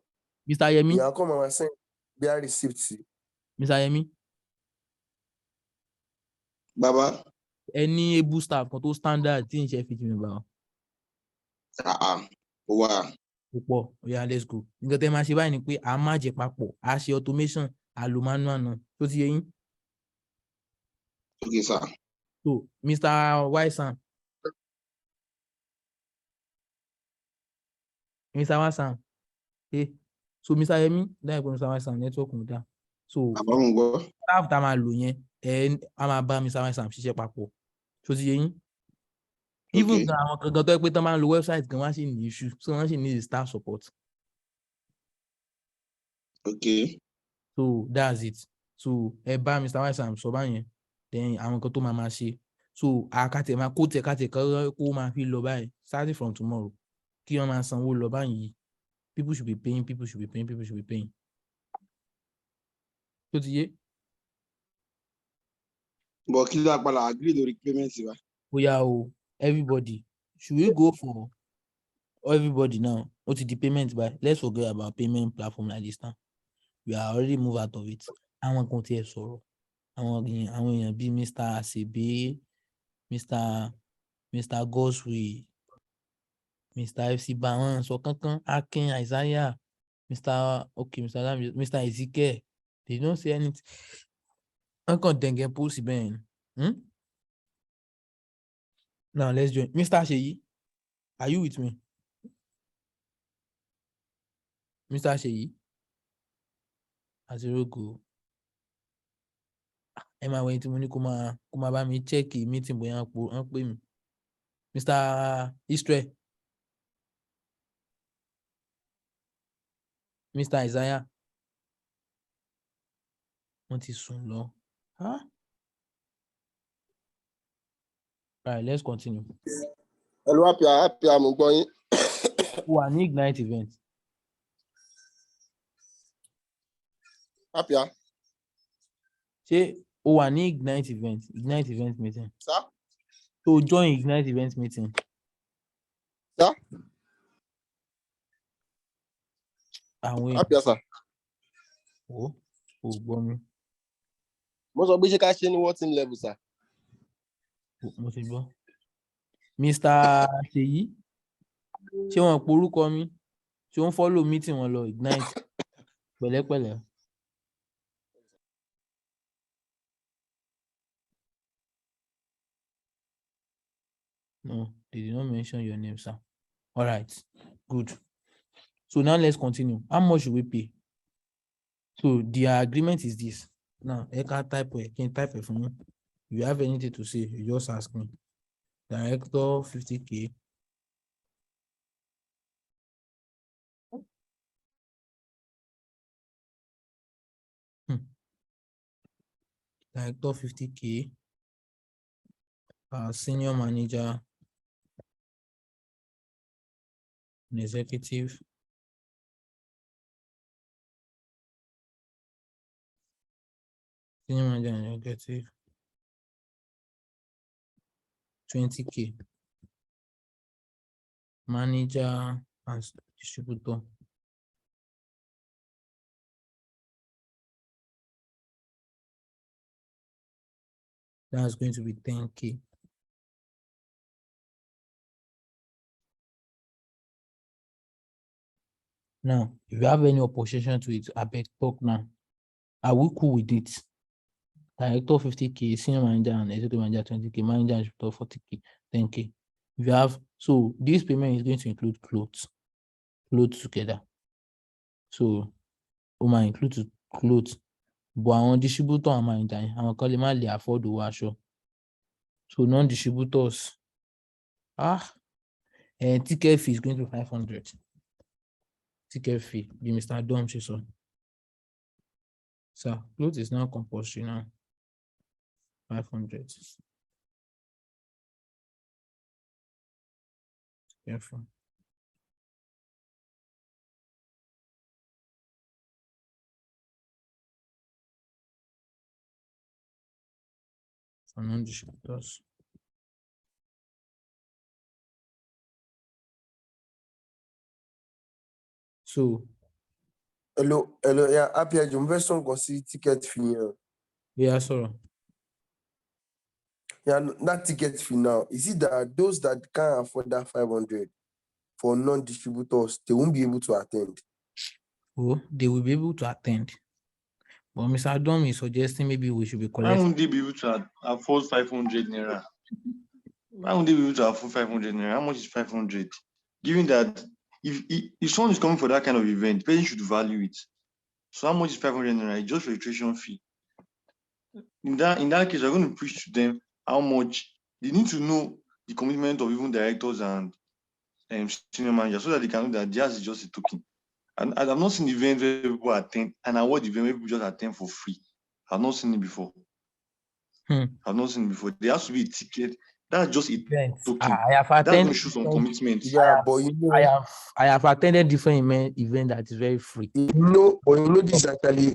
Mr. Yemi. Ìyá kan máa send their receipt sí. Mr. Yemi. Baba. Any able staff kan tó standard tí n ṣe FAG member o? Ó wà. Púpọ̀, oya let's go. Nǹkan tẹ́ máa ṣe báyìí ni pé a máa jẹ papọ̀, a ṣe automation, a lo manual náà. Tó ti yé yín? Okay, sir. So, Mr. Waisan. Mr. Waisan. So, Mr. Yemi, dáhùn pé Mr. Waisan network mo dá. So, staff tá a máa lò yẹn, a máa bá Mr. Waisan ṣiṣẹ́ papọ̀. Tó ti yé yín? Even gan àwọn kankan tó yẹ pé tán máa ń lo website gan wá sí ní issue, so wọ́n sì need the staff support. Okay. So that's it. So ẹ bá Mr. Waisan sọ báyẹn, then àwọn nǹkan tó máa ṣe. So àkàtẹ̀ máa kó tẹ̀ kó máa fi lọ báyìí starting from tomorrow. Kí wọ́n máa sanwó lọ báyìí. People should be paying. Tó ti yé? But kí ló àpàlà agree lórí payment wa? Bóyá o, everybody, should we go for everybody now? Ó ti di payment by. Let's forget about payment platform like this now. We are already moved out of it. Àwọn kan tí ẹ sọ̀rọ̀. Àwọn èèyàn bíi Mr. Asebe, Mr. Goswe, Mr. FC Bawan, sọ kankan, Akin, Isaiah, Mr. Lam, Mr. Ezekiel. They don't say anything. Wọ́n kàn dẹ̀ngẹ̀ pósì bẹ́ẹ̀ ni. Now let's join. Mr. Seyi, are you with me? Mr. Seyi? Azirogo. Ẹ máa wẹ̀yìn tí mo ní kó máa bá mi check meeting bóyá wọ́n pè mí. Mr. Israel. Mr. Isaiah. Wọ́n ti sùn lọ. Alright, let's continue. Hello, happy, I'm going. Who are ní Ignite event? Happy. Ṣé o wà ní Ignite event meeting? Sir? So join Ignite event meeting. Sir? Àwọn Happy, sir. O gbọ́ mi. Mo sọ pé ṣé ká ṣe ní working level, sir. Mo ti gbọ́. Mr. Seyi, ṣé wọ́n porúkọ mi? Ṣé wọ́n follow meeting wọn lọ Ignite? Pẹ̀lẹ́pẹ̀lẹ́. No, they did not mention your name, sir. All right, good. So now let's continue. How much should we pay? So the agreement is this. Now, I can type it for me. If you have anything to say, you just ask me. Director 50K. Director 50K. Senior manager. An executive. Senior manager negative 20K. Manager and distributor. That's going to be 10K. Now, if you have any opposition to it, I beg talk now. Are we cool with it? Director 50K, senior manager and executive manager 20K, manager and distributor 40K, 10K. If you have, so this payment is going to include clothes together. So, we might include clothes, but àwọn distributor and manager, àwọn kan lè má lè afford owó aṣọ. So, non-distributors, ticket fee is going to be 500. Ticket fee, the Mr. Dom ṣe sọ. So, clothes is now compulsory now. 500. Careful. For non-distributors. So, Hello, yeah, happy you invest on consider ticket fee. yeah, sorry. Yeah, that ticket fee now, is it that those that can't afford that 500 for non-distributors, they won't be able to attend? Oh, they will be able to attend. But Mr. Dom is suggesting maybe we should be Why collecting. won't they be able to afford 500 naira? Why won't they be able to afford 500 naira? How much is 500? Given that if someone is coming for that kind of event, the person should value it. So how much is 500 naira? It's just registration fee. In that case, we're going to preach to them how much they need to know the commitment of even directors and senior managers so that they can know that theirs is just a token. And I've not seen events where people attend and award event where people just attend for free. I've not seen it before. I've not seen it before. There has to be a ticket. That's just a token. I have That's going attended. to show some commitment. Yeah, but you know, I have attended different event that is very free. this is actually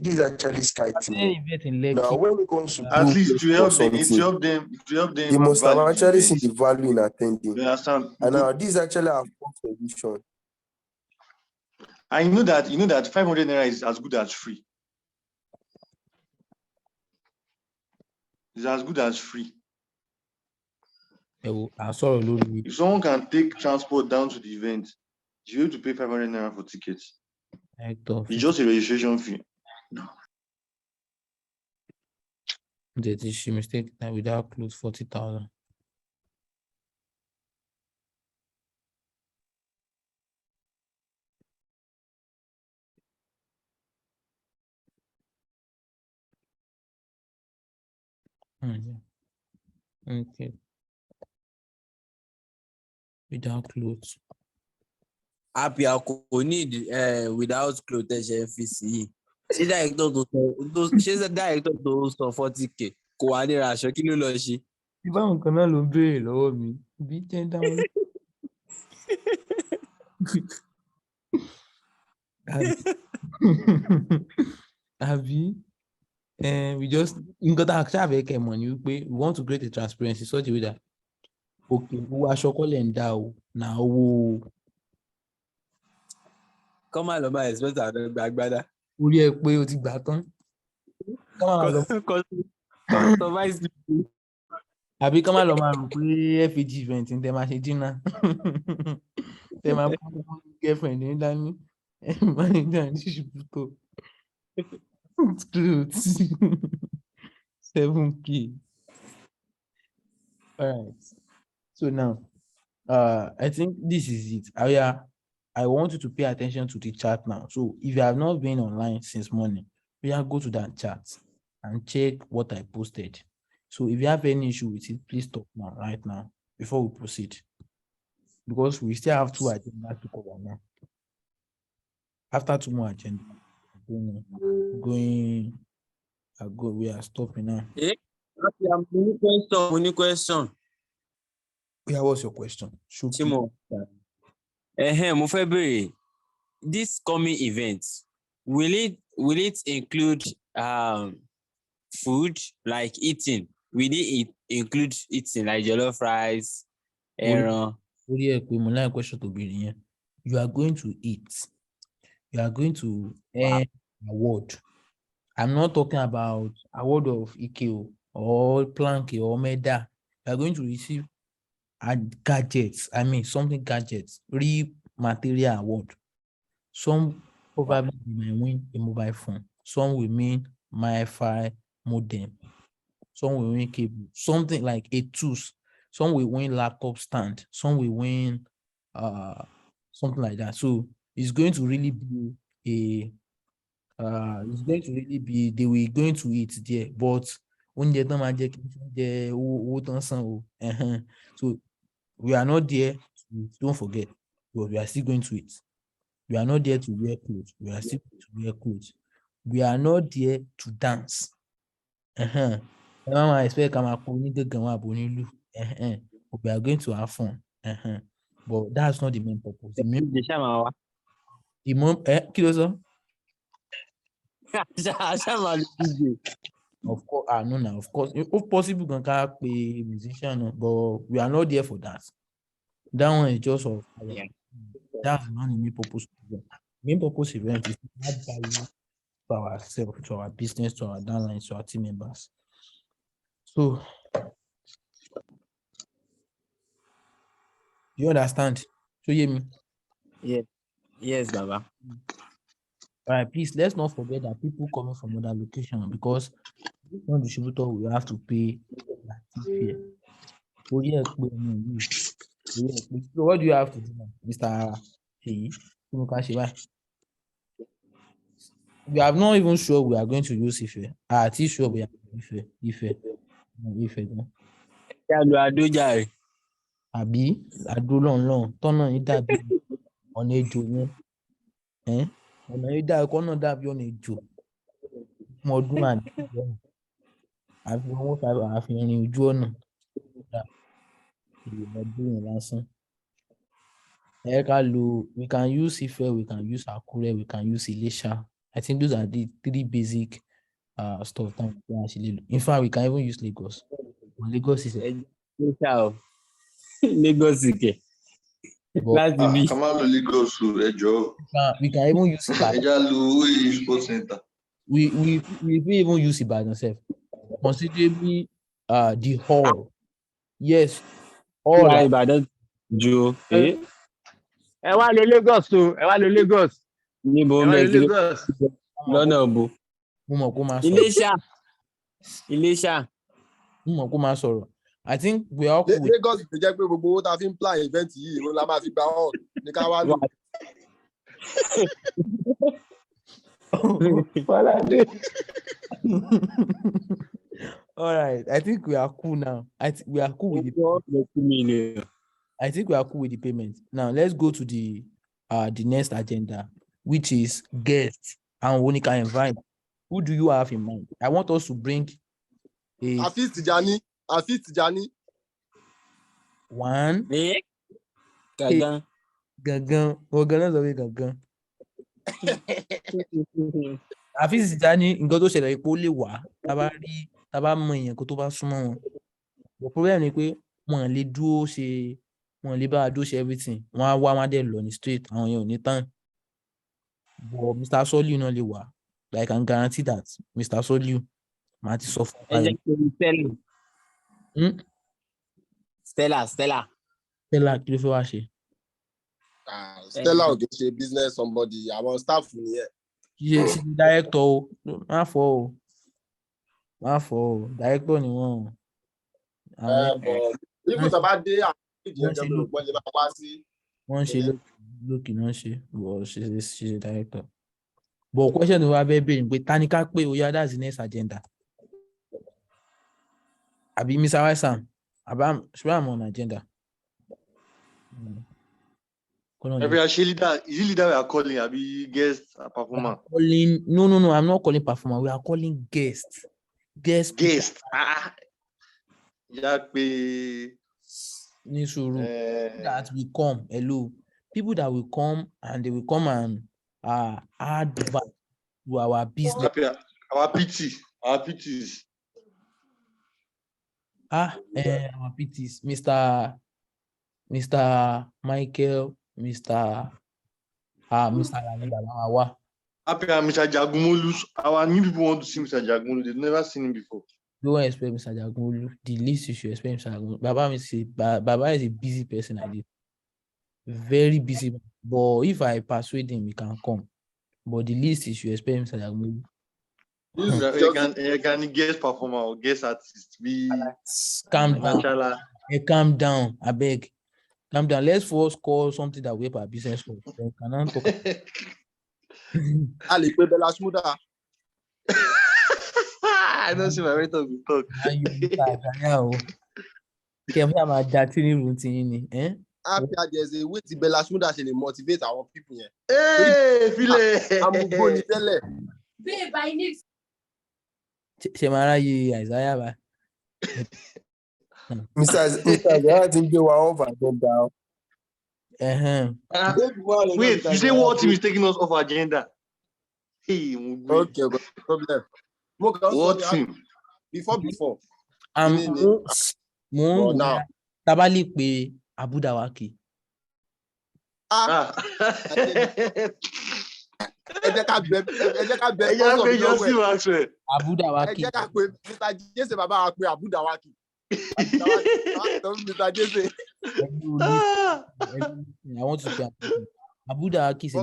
Skyteam. Event in Now, Lekki. when it comes to At do least to or help them, something, to help them, they must have value actually the seen event. the value in attending. You understand? And now this is actually our first edition. I know that 500 naira is as good as free. It's as good as free. If someone can take transport down to the event, you have to pay 500 naira for tickets. It's just a registration fee. She mistake that without clothes 40,000. Okay. Without clothes. Happy kò need without clothes FCE. Ṣé director tó sọ 40K kò wá ní ra aṣọ kí ló lọ ṣe? Ìbáwọn kan náà ló ń béèrè lọ́wọ́ mi. Bí jẹ́ dáwọn. Àbí? We just nǹkan tá a ṣàfẹ́ kẹ́ mọ̀ ni wípé we want to create a transparency such a way that okay, owó aṣọ kọ́ lẹ̀ ń dá o, na owó. Kọ́ máa lọ máa expect àwọn ẹgbẹ́ agbádá. Orí ẹ pé o ti gbà tán. Kọ́ máa lọ. Customize people. Àbí kọ́ máa lọ máa rò pé FAG event ń tẹ́ máa ṣe dínà. Tẹ́ máa bọ́ girlfriend ní dání. Manager and distributor. Clothes. 7K. All right. So now, I think this is it. I want you to pay attention to the chat now. So if you have not been online since morning, go to that chat and check what I posted. So if you have any issue with it, please talk now, right now, before we proceed. Because we still have 2 agendas to cover now. After 2 more agendas, we are stopping now. Any question? Yeah, what's your question? Mo fẹ́ béèrè, this coming event, will it include food, like eating. We need include eating, like jollof rice, ẹran. Question to be you are going to eat. You are going to earn award. I'm not talking about award of IKEA or plank or medal. You are going to receive gadgets. I mean something gadgets, real material award. Some probably may win a mobile phone. Some will win Wi-Fi modem. Some will win cable. Something like a tools. Some will win laptop stand. Some will win something like that. So it's going to really be it's going to really be they were going to eat there, but oúnjẹ tán máa jẹ kí n jẹ owó tán san o. So we are not there to, don't forget, but we are still going to eat. We are not there to wear clothes. We are still going to wear clothes. We are not there to dance. Ẹ má expect ká máa kó ní gángan wá àbò nílùú. But we are going to have fun. But that's not the main purpose. The main kí ló sọ? Of course, no, now, of course, if possible, can pay musician, but we are not there for that. That one is just of that's not the main purpose. The main purpose event is to add value to ourselves, to our business, to our downlines, to our team members. So, you understand? So, you hear me? Yeah. Yes, Baba. All right, please, let's not forget that people coming from other locations, because one distributor will have to pay that fee. So what do you have to do now, Mr. Sheyi? We are not even sure we are going to use Ife. Still sure we are Ife. Àbí àdó lọ́nlọ́n tọ́nà yìí dàbí ọ̀nà ejò yẹn. Ọ̀nà yìí dàbí kọ́nà dàbí ọ̀nà ejò. Fún ọdún àdìgbò àfi owó àfihàn ojú ọ̀nà. Ọdún yẹn lásán. We can use Ife, we can use Akure, we can use Ilesha. I think those are the three basic stuff that we can actually. In fact, we can even use Lagos. Lagos is Lagos again. Come on, Lagos, we can even use Sports Center. We even use Ibadan itself. Considerably the hall. Yes, all Ibadan Joe. Ẹ wá lọ Lagos o, ẹ wá lọ Lagos. Níbo ń bẹ Lagos. Lọ́nà òbò. Mo mọ̀ kó máa sọ̀rọ̀. Iléṣà. Mo mọ̀ kó máa sọ̀rọ̀. I think we are cool. Lagos ti jẹ́ pé gbogbo owó tá fi ń plan event yìí ló la máa fi gba hall ní ká wá lò. All right, I think we are cool now. We are cool with the I think we are cool with the payment. Now let's go to the next agenda, which is guests and when you can invite. Who do you have in mind? I want us to bring Hafiz Tijani. One. Gangan. Hafiz Tijani, nǹkan tó ṣẹlẹ̀ pé ó lè wá tá bá mọ èèyàn kó tó bá súnmọ́ wọn. The problem ni pé wọ́n lè bá wa dúró ṣe everything. Wọ́n á wá dẹ̀ lọ ní straight, àwọn èèyàn ò ní tán. But Mr. Soliu náà lè wá. I can guarantee that Mr. Soliu máa ti sọ fún Stella. Stella kí ló fẹ́ wá ṣe? Stella ò kì í ṣe business somebody, àwọn staff nìyẹn. She's the director o. Má fọ́ o. Director ni wọ́n o. Even tó bá dé àwọn ìdí ẹjọ́ mi ò gbọ́ lè máa wá sí. Wọ́n ṣe lókì náà ṣe, but she's a director. But question tó wá bẹ́ẹ̀ bẹ́ẹ̀ pé ta ni ká pé oya, that's the next agenda. Àbí Mr. Waisam, ṣùgbọ́n I'm on agenda. Every leader, is it leader we are calling? Abi guest performer? No, I'm not calling performer. We are calling guests. Guest. Nisuru. That will come. Hello. People that will come and they will come and add value to our business. Our PT. Our PTs. Our PTs, Mr. Michael, Mr. Lani Balawa. Happy Mr. Jagumolu. Our new people want to see Mr. Jagumolu. They've never seen him before. Don't expect Mr. Jagumolu. The least you should expect Mr. Jagumolu. Baba is a busy person like this. Very busy. But if I persuade him, he can come. But the least you should expect Mr. Jagumolu. You can guest performer or guest artist. Calm down. Calm down. I beg. Calm down. Let's first call something that we have a business for. Then can talk. Ali pe Bella Smuda. I don't see my way to talk. Happy there's a way to Bella Smuda should motivate our people here. Hey, Philly. I'm going to tell her. Babe, I need. Shemara you Isaiah ba. Mr. I think they were over them down. Wait, you say what team is taking us off agenda? Hey, okay, no problem. What team? Before. Now. Tabali pe Abu Dawaki. Abu Dawaki. Mr. Jesse Baba Abu Dawaki. Mr. Jesse. I want to say Abu Dawaki is a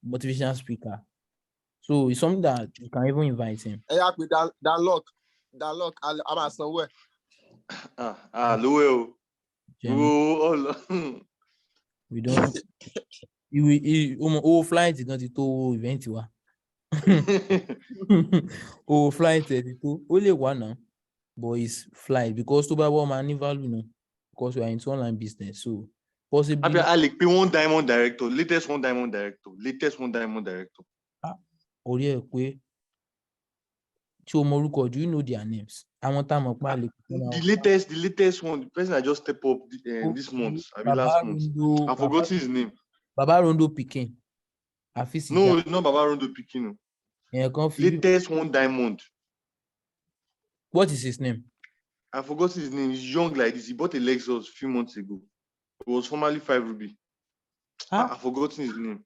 motivational speaker. So it's something that you can even invite him. Dan lock. I'm at somewhere. Louis. We don't. Flight is not the to event. Flight is only one now, but it's flight because to buy one money value, no, because we are into online business. So possibly. One diamond director, latest one diamond director. Oriekwe. Chomoruko, do you know their names? I want time of the latest one, the person I just stepped up this month, last month. I forgot his name. Baba Rondo Pikin. No, it's not Baba Rondo Pikin. Latest one diamond. What is his name? I forgot his name. He's young like this. He bought a Lexus a few months ago. It was formerly 5 Ruby. I forgot his name.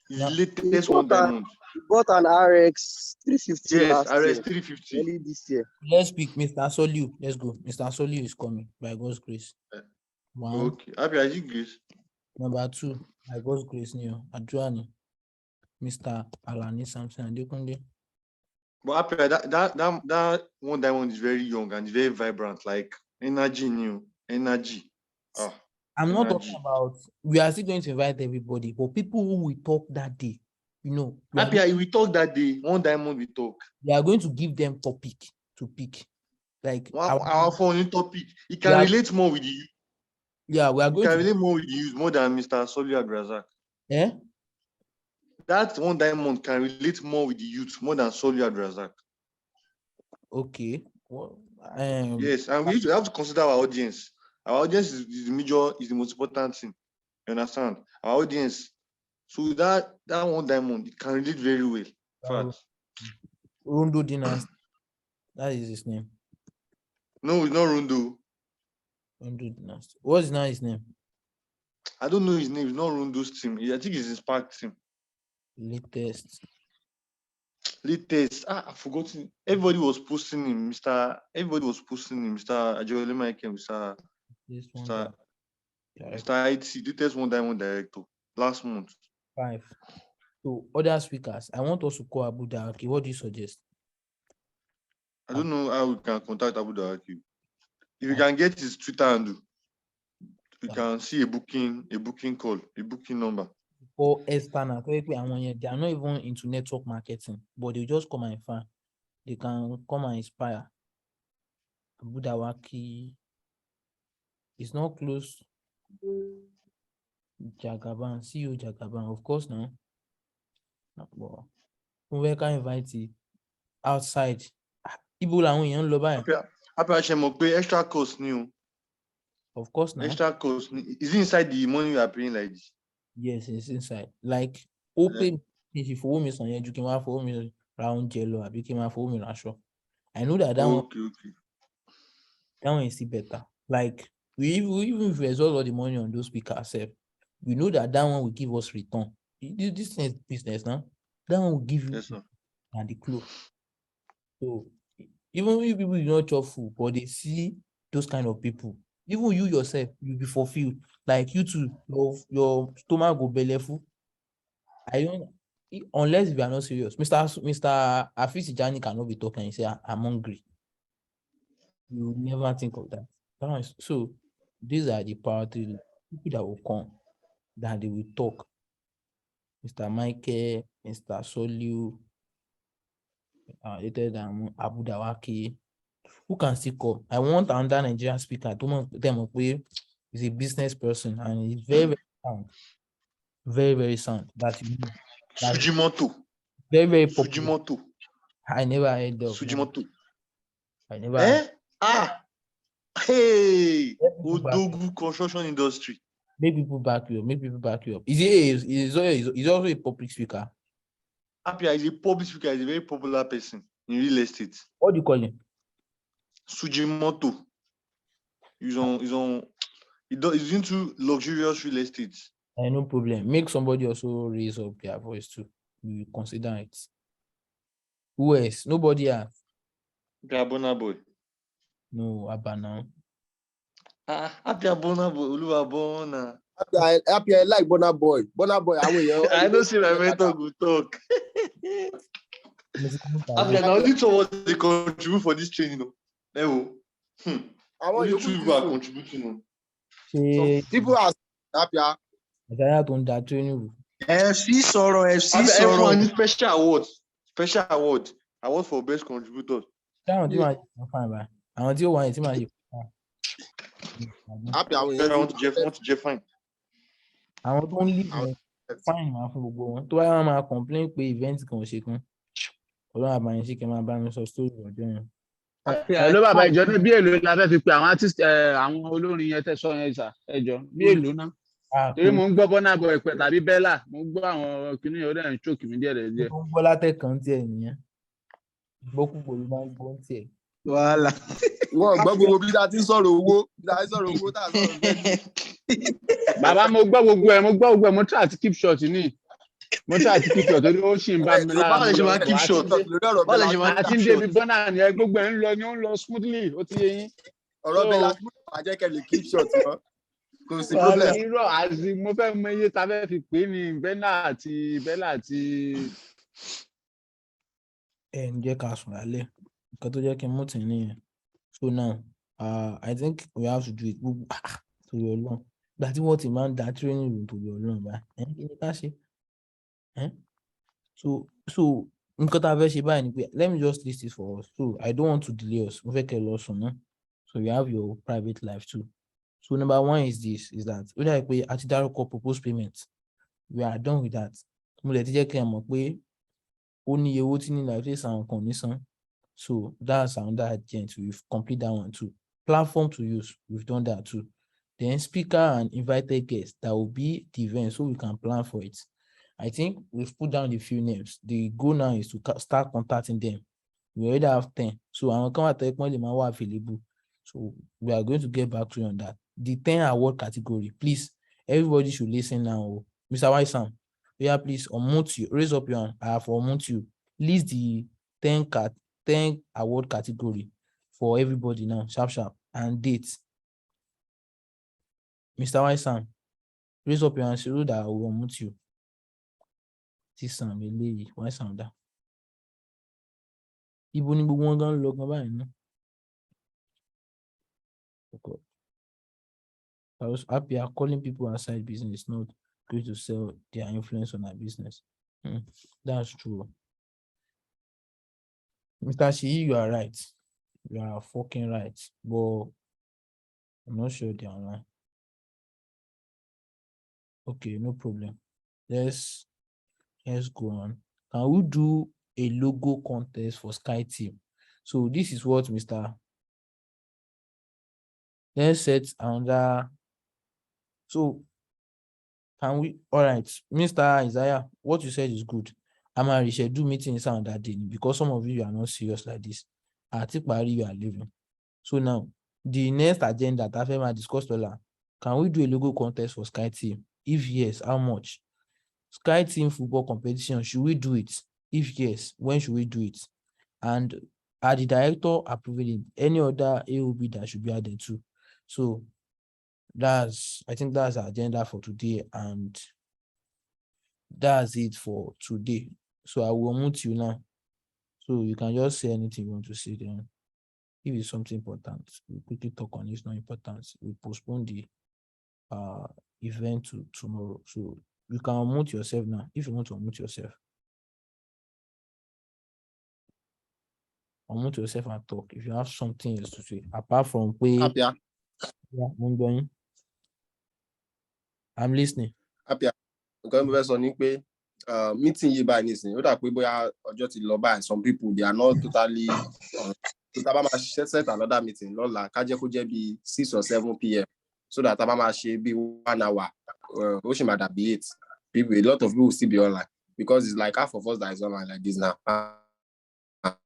His latest one diamond. He bought an RX 350. Yes, RX 350. Early this year. Let's pick Mr. Soliu. Let's go. Mr. Soliu is coming by God's grace. One. Okay. Happy Grace. Number 2, by God's grace, Neo Adjuani. Mr. Alani Samson and Dekunde. But happy that one diamond is very young and very vibrant, like energy. I'm not talking about. We are still going to invite everybody, but people who will talk that day, you know. We talk that day. One diamond we talk. We are going to give them topic to pick. Like our phone topic. It can relate more with you. Yeah, we are going to relate more with you more than Mr. Soliu Agrazak. Yeah. That one diamond can relate more with the youth more than Soliu Agrazak. Okay. Well, yes, and we have to consider our audience. Our audience is the most important thing. You understand? Our audience. So that one diamond, it can relate very well. Fact. Rondo Dynasty. That is his name. No, it's not Rondo. Rondo Dynasty. What's now his name? I don't know his name. It's not Rondo's team. I think it's his Spark team. Latest. I've forgotten. Everybody was posting him. Mr. Ajole Michael, Mr. IT, latest one diamond director last month. 5. So other speakers. I want us to call Abu Dawaki. What do you suggest? I don't know how we can contact Abu Dawaki. If you can get his Twitter handle, we can see a booking call, a booking number. Or external, they are not even into network marketing, but they just come and find. They can come and inspire. Abu Dawaki is not close. Jagaban, CEO Jagaban, of course now. We can invite it outside. People are on low buy. Extra cost new. Of course now. Extra cost. Is it inside the money you are paying like this? Yes, it's inside. Like open if you for me, you can have for me round jello, I became a foam in Russia. I know that one, Okay. that one is still better. Like even if we exhaust all the money on those speakers, we know that one will give us return. This thing is business now. That one will give you Yes, sir. and the clothes. So even if people do not chop food, but they see those kind of people, even you yourself, you'll be fulfilled. Like you too, your stomach go bellyful. I don't, unless if you are not serious. Mr. Afis Jani cannot be talking and say, I'm hungry. You never think of that. So these are the priority people that will come, that they will talk. Mr. Michael, Mr. Soliu, later than Abu Dawaki, who can still come. I want another Nigerian speaker to them is a business person and he's very, very sound. Very, very sound. That you know. Sujimoto. Very, very popular. Sujimoto. I never heard of. Sujimoto. I never. Hey, Odogu construction industry. Make people back you up. Make people back you up. He's also a public speaker. Apia is a public speaker. He's a very popular person in real estate. What do you call him? Sujimoto. He's into luxurious real estate. No problem. Make somebody also raise up their voice too. We consider it. Who else? Nobody else. Abona boy. No, Abana. Apia Bona boy. Oluwabona. Happy, I like Bona Boy. Bona Boy, I don't see my mentor go talk. Apia, now only two what they contribute for this training. Only two people are contributing. People are happy. Isaiah tó ń da training rù. FC sọ̀rọ̀. Everyone needs special award. Award for best contributors. Táwọn tí wọ́n ṣe fún àbá. Àwọn tí ó wà yẹn tí màá ṣe fún happy, I want to Jeff fine. Àwọn tó ń leave wọn fine máa fún gbogbo wọn. Tó wáyé wọn máa complain pé event kan ò ṣe kún. Ọlọ́run àbáyé ṣe kẹ́ máa bá mi sọ story ọjọ́ yẹn. Hello bàbá ìjọ ní bí èlò la fẹ́ fi pe àwọn artist àwọn olórin yẹn tẹ̀sọ́ yẹn sà ẹjọ́ bí èlò náà. Torí mo ń gbọ́ Burna Boy pẹ̀ tàbí Bella mo ń gbọ́ àwọn kìnìún yẹn ó dẹ̀ ń choke mi díẹ̀. Mo ń gbọ́ látẹ̀kàn tiẹ̀ nìyẹn. Gbọ́kúgbò ló máa ń gbọ́ tiẹ̀. Wàhálà. Wọ́n gbọ́ gbogbo bí a ti ń sọ̀rọ̀ owó tá a sọ̀rọ̀ bẹ́ẹ̀. Bàbá mo gbọ́ gbogbo ẹ̀ mo try to keep short ni. Mo try to keep short torí ó ṣì ń bá mi lára. Báwo lè ṣe máa keep short? Àti ń débi Burna ni gbogbo ẹ̀ ń lọ ni ó ń lọ smoothly ó ti yé yín. Ọ̀rọ̀ bẹ́ẹ̀ la tún máa jẹ́ kẹ́ lè keep short mọ́. Kò sí problem. Irọ́ àti mo fẹ́ mọ iye ta fẹ́ fi pè ní Bella àti. Ń jẹ́ ká sùn lálẹ́. Nǹkan tó jẹ́ kí n mú tì nìyẹn. So now, I think we have to do it. To your long. That is what a man that training room to your long, right? So let me just list this for us. So I don't want to delay us. So you have your private life too. So number one is that when I pay at the proposed payment, we are done with that. So that's another agent. We've completed that one too. Platform to use, we've done that too. Then speaker and invited guests, that will be the event, so we can plan for it. I think we've put down a few names. The goal now is to start contacting them. We already have 10. So I'm going to take available. So we are going to get back to you on that. The 10 award category, please, everybody should listen now. Mr. Wysam, please unmute you. Raise up your hand. I have unmute you. List the 10 award category for everybody now. Sharp. And dates. Mr. Wysam, raise up your hand so that I will unmute you. Why sound that? Ibo ni gbogbo wọn gan lọ gan báyìí ná. I was happy calling people outside business, not going to sell their influence on our business. That's true. Mr. Shi, you are right. You are fucking right. But I'm not sure they're online. Okay, no problem. Let's go on. Can we do a logo contest for Skyteam? So this is what Mr. Let's set another. So can we? All right, Mr. Isaiah, what you said is good. I'm going to reschedule meetings on that day because some of you are not serious like this. I think you are leaving. So now, the next agenda that I might discuss, can we do a logo contest for Skyteam? If yes, how much? Skyteam football competition, should we do it? If yes, when should we do it? And are the director approving any other AOB that should be added to? So I think that's our agenda for today, and that's it for today. So I will mute you now. So you can just say anything you want to say then. If it's something important, we'll quickly talk on it. It's not important. We postpone the event to tomorrow. So you can unmute yourself now if you want to unmute yourself. Unmute yourself and talk if you have something else to say apart from Happy. yeah, I'm listening. Happy. Nǹkan mo fẹ́ sọ ni pé meeting yìí báyìí nísìnyí ó dà pé bóyá ọjọ́ ti lọ báyìí. Some people they are not totally so tá bá máa set another meeting lọ́la ká jẹ́ kó jẹ́ bí 6 or 7 p.m. so that tá bá máa ṣe bí 1 hour ó ṣì máa dàbí 8. People, a lot of people will still be online because it's like half of us that is online like this now,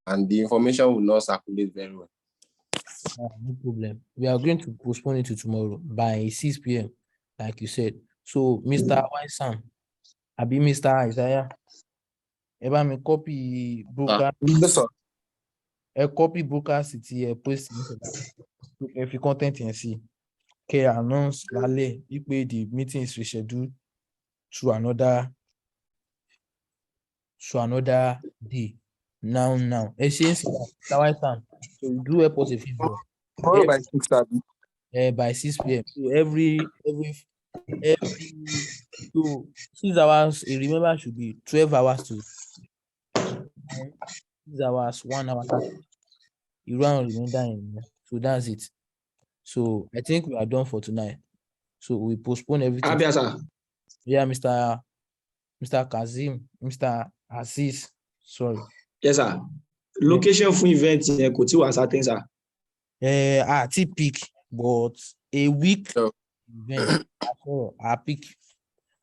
and the information will not circulate very well. No problem. We are going to postpone it to tomorrow by 6 p.m. like you said. So Mr. Waisam, Abi Mr. Isaiah, eba me copy broadcast. Yes, sir. Copy broadcast it post if you content and see. Okay, announce lale if the meeting is rescheduled to another day. Now. Mr. Waisam, so you do help us a favor. Tomorrow by 6:30. By 6 p.m. So every so 6 hours, remember, should be 12 hours to 6 hours, 1 hour. You run remainder in. So that's it. So I think we are done for tonight. So we postpone everything. Happy, sir. Yeah, Mr. Kazim, Mr. Aziz. Sorry. Yes, sir. Location for event yẹn kò tí wà certain, sir. I pick, but a week event. I pick.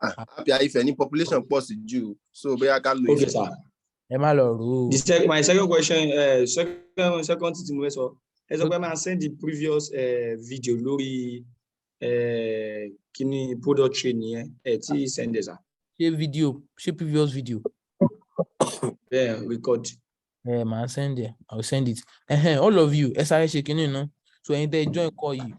Happy, if any population pọ̀ due, so bóyá ká lo Okay, sir. My second question, second thing mo fẹ́ sọ, ẹ sọ pé máa send the previous video lórí kíní product training yẹn tí send ẹ sà. Ṣé previous video? Yeah, record. Man, send it. I'll send it. All of you, SRS shaking, you know. So in there, join call you.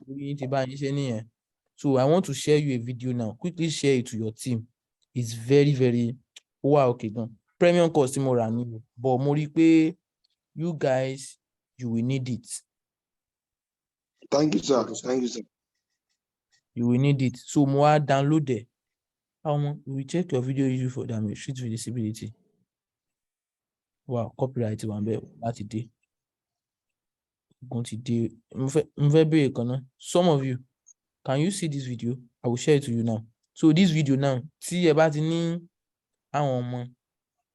So I want to share you a video now. Quickly share it to your team. It's very, very okay. Done. Premium customer running, but Moripe, you guys, you will need it. Thank you, sir. Thank you, sir. You will need it. So more download it. We check your video issue for damage, street visibility. Wow, copyright one bit that day. Going to do some of you, can you see this video? I will share it to you now. So this video now, see about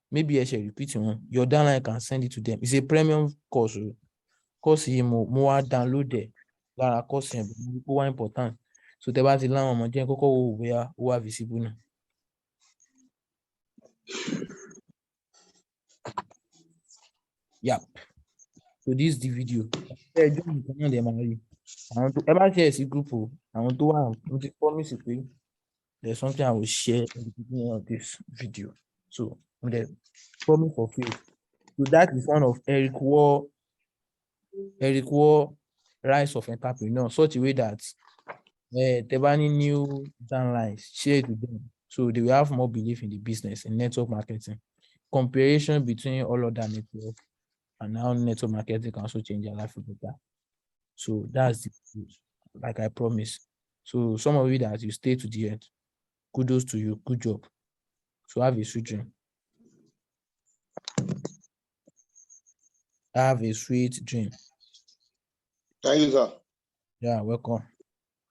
maybe I shall repeat it. Your downline can send it to them. It's a premium course. Course more download there. That course more important. So the about the we are visible now. Yeah. So this is the video. I want to ever share a group. I want to promise you there's something I will share at the beginning of this video. So the promise for free. So that is one of Eric War Rise of Entrepreneur, such a way that Tebani new downlines share it with them. So they will have more belief in the business and network marketing. Comparison between all other networks and how network marketing can also change your life for better. So that's the truth, like I promised. So some of you that you stay to the end, kudos to you, good job. So have a sweet dream. Have a sweet dream. Thank you, sir. Yeah, welcome.